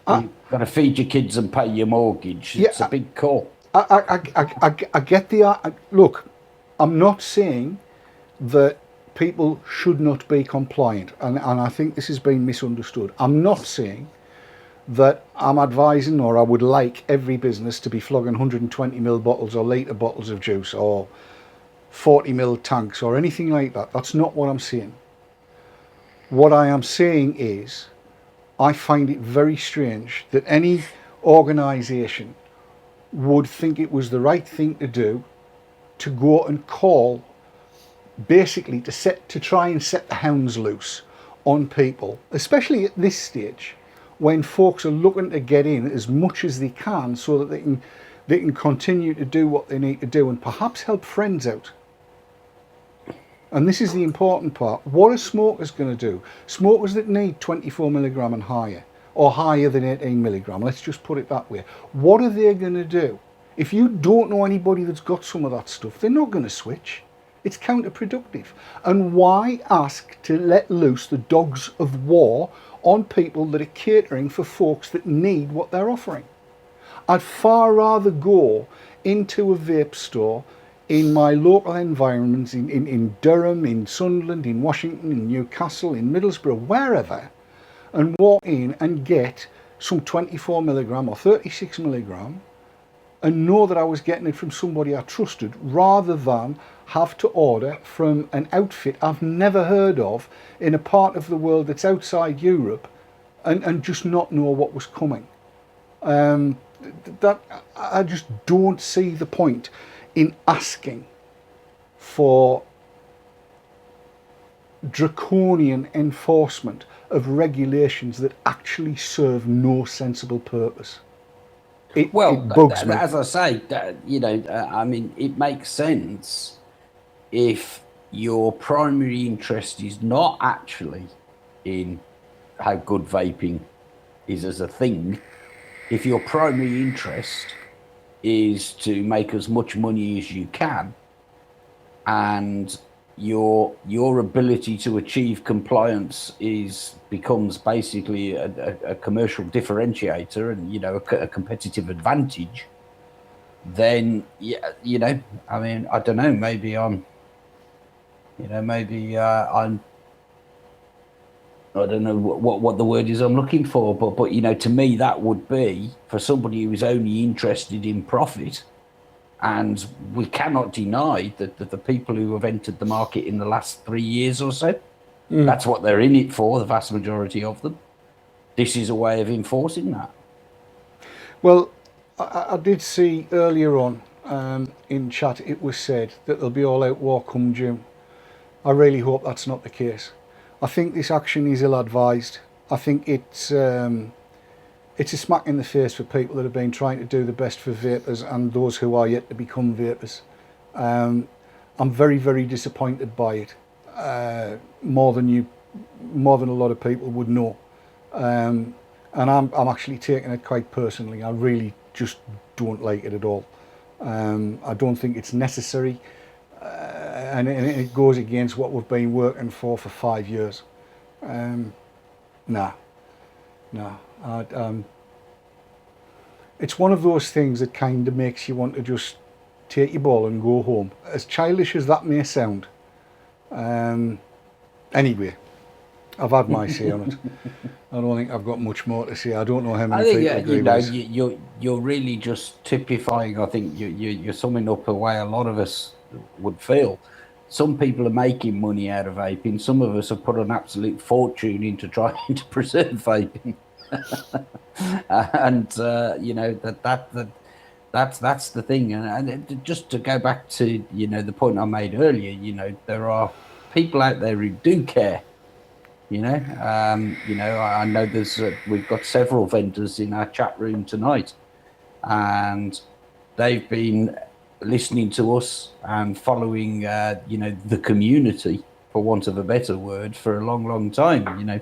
You've got to feed your kids and pay your mortgage. It's a big call. I get the... Look, I'm not saying that people should not be compliant, and I think this has been misunderstood. I'm not saying that I'm advising or I would like every business to be flogging 120ml bottles or litre bottles of juice or 40ml tanks or anything like that. That's not what I'm saying. What I am saying is I find it very strange that any organisation would think it was the right thing to do to go and call, basically to try and set the hounds loose on people, especially at this stage, when folks are looking to get in as much as they can so that they can continue to do what they need to do and perhaps help friends out. And this is the important part. What are smokers going to do? Smokers that need 24mg and higher, or higher than 18mg, let's just put it that way. What are they going to do? If you don't know anybody that's got some of that stuff, they're not going to switch. It's counterproductive. And why ask to let loose the dogs of war on people that are catering for folks that need what they're offering? I'd far rather go into a vape store in my local environments, in Durham, in Sunderland, in Washington, in Newcastle, in Middlesbrough, wherever, and walk in and get some 24mg or 36mg and know that I was getting it from somebody I trusted, rather than have to order from an outfit I've never heard of in a part of the world that's outside Europe and just not know what was coming. That I just don't see the point in asking for draconian enforcement of regulations that actually serve no sensible purpose. It bugs me. As I say, I mean, it makes sense if your primary interest is not actually in how good vaping is as a thing, if your primary interest is to make as much money as you can, and your ability to achieve compliance becomes basically a commercial differentiator and a competitive advantage, then I mean, I don't know, maybe I'm I don't know what the word is I'm looking for, but to me that would be for somebody who is only interested in profit. And we cannot deny that the people who have entered the market in the last 3 years or so, that's what they're in it for, the vast majority of them. This is a way of enforcing that. Well, I did see earlier on in chat it was said that there'll be all-out war come June. I really hope that's not the case. I think this action is ill-advised. I think it's a smack in the face for people that have been trying to do the best for vapers and those who are yet to become vapers. I'm very, very disappointed by it, more than a lot of people would know. And I'm actually taking it quite personally. I really just don't like it at all. I don't think it's necessary, and it goes against what we've been working for 5 years. Nah. It's one of those things that kind of makes you want to just take your ball and go home. As childish as that may sound. Anyway, I've had my say on it. I don't think I've got much more to say. I don't know how many people agree with this. You're really just typifying. I think you're summing up a way a lot of us would feel. Some people are making money out of vaping. Some of us have put an absolute fortune into trying to preserve vaping. And that's the thing. And just to go back to the point I made earlier, there are people out there who do care. I know we've got several vendors in our chat room tonight, and they've been listening to us and following the community, for want of a better word, for a long time.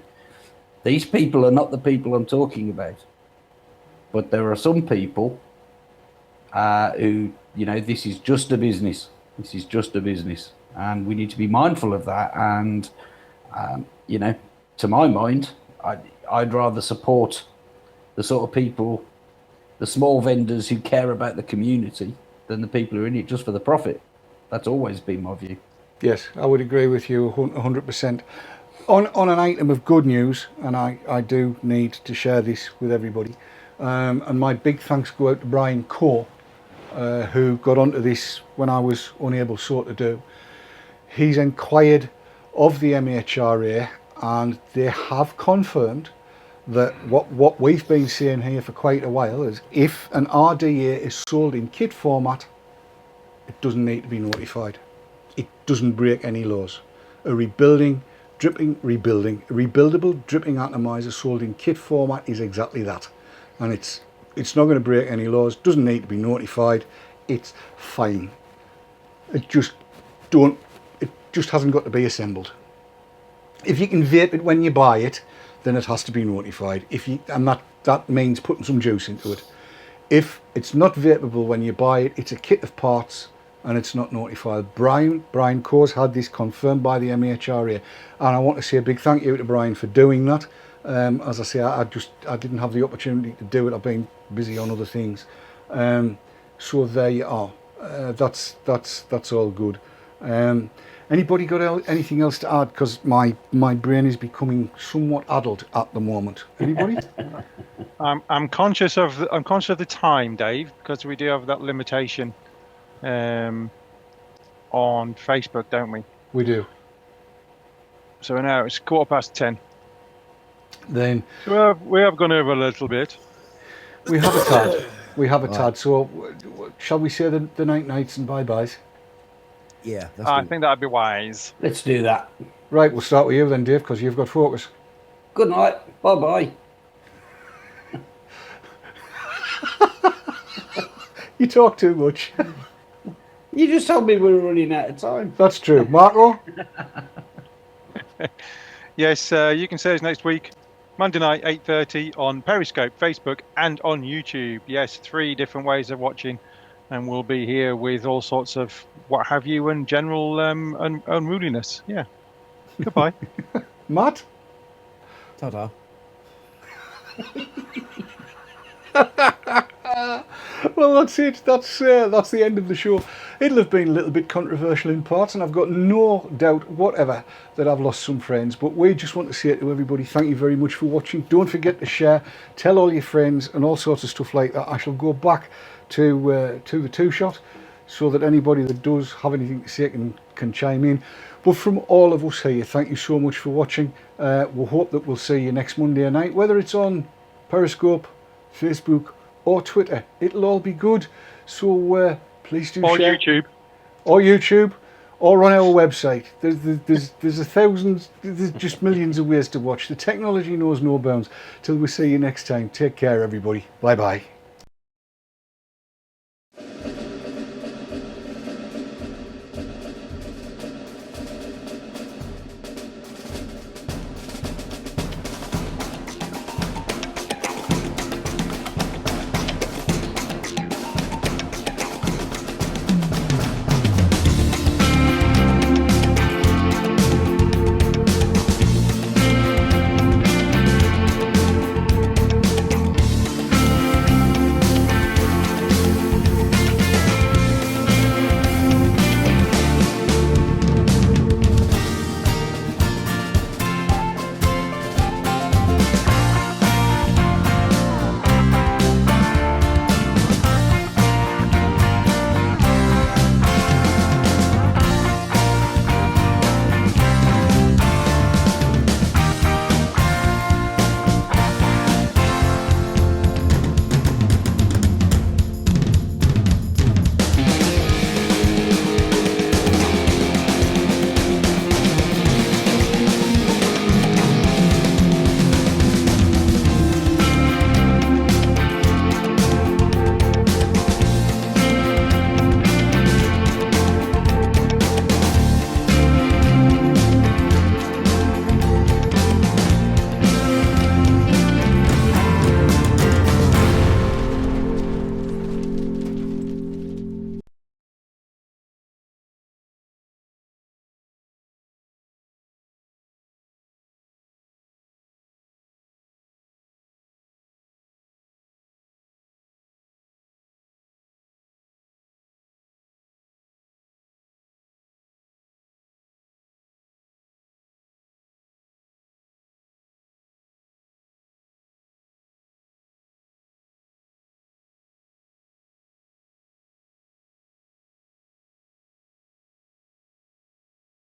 These people are not the people I'm talking about, but there are some people who this is just a business. This is just a business, and we need to be mindful of that. And to my mind, I'd rather support the sort of people, the small vendors who care about the community, than the people who are in it just for the profit. That's always been my view. Yes, I would agree with you 100%. On an item of good news, and I do need to share this with everybody, and my big thanks go out to Brian Coe, who got onto this when I was unable so to do. He's inquired of the MHRA, and they have confirmed that what we've been saying here for quite a while is if an RDA is sold in kit format, it doesn't need to be notified. It doesn't break any laws. A rebuildable dripping atomizer sold in kit format is exactly that, and it's not going to break any laws. Doesn't need to be notified. It's fine. It just hasn't got to be assembled. If you can vape it when you buy it, then it has to be notified. And that means putting some juice into it. If it's not vapable when you buy it, it's a kit of parts and it's not notified. Brian Coe's had this confirmed by the MHRA, and I want to say a big thank you to Brian for doing that. As I say, I didn't have the opportunity to do it. I've been busy on other things. So there you are. That's all good. Anybody got anything else to add? Because my brain is becoming somewhat addled at the moment. Anybody? I'm conscious of the time, Dave, because we do have that limitation on Facebook, don't we? We do. So now it's 10:15. Then we have gone over a little bit. We have a tad. We have a tad. So shall we say the nights and bye-byes? Yeah. I think that'd be wise. Let's do that. Right, we'll start with you then, Dave, because you've got focus. Good night. Bye-bye. You talk too much. You just told me we were running out of time. That's true. Marco? Yes, you can say it's next week. Monday night, 8:30 on Periscope, Facebook, and on YouTube. Yes, 3 different ways of watching, and we'll be here with all sorts of what have you and general unruliness. Yeah. Goodbye. Matt? Ta-ta. Well, that's it. That's the end of the show. It'll have been a little bit controversial in parts, and I've got no doubt whatever that I've lost some friends. But we just want to say to everybody, thank you very much for watching. Don't forget to share, tell all your friends, and all sorts of stuff like that. I shall go back to the two-shot so that anybody that does have anything to say can chime in. But from all of us here, thank you so much for watching. We'll hope that we'll see you next Monday night, whether it's on Periscope, Facebook, or Twitter. It'll all be good. So please do Or share. YouTube. Or on our website. There's a thousand, there's just millions of ways to watch. The technology knows no bounds. Till we see you next time. Take care, everybody. Bye bye.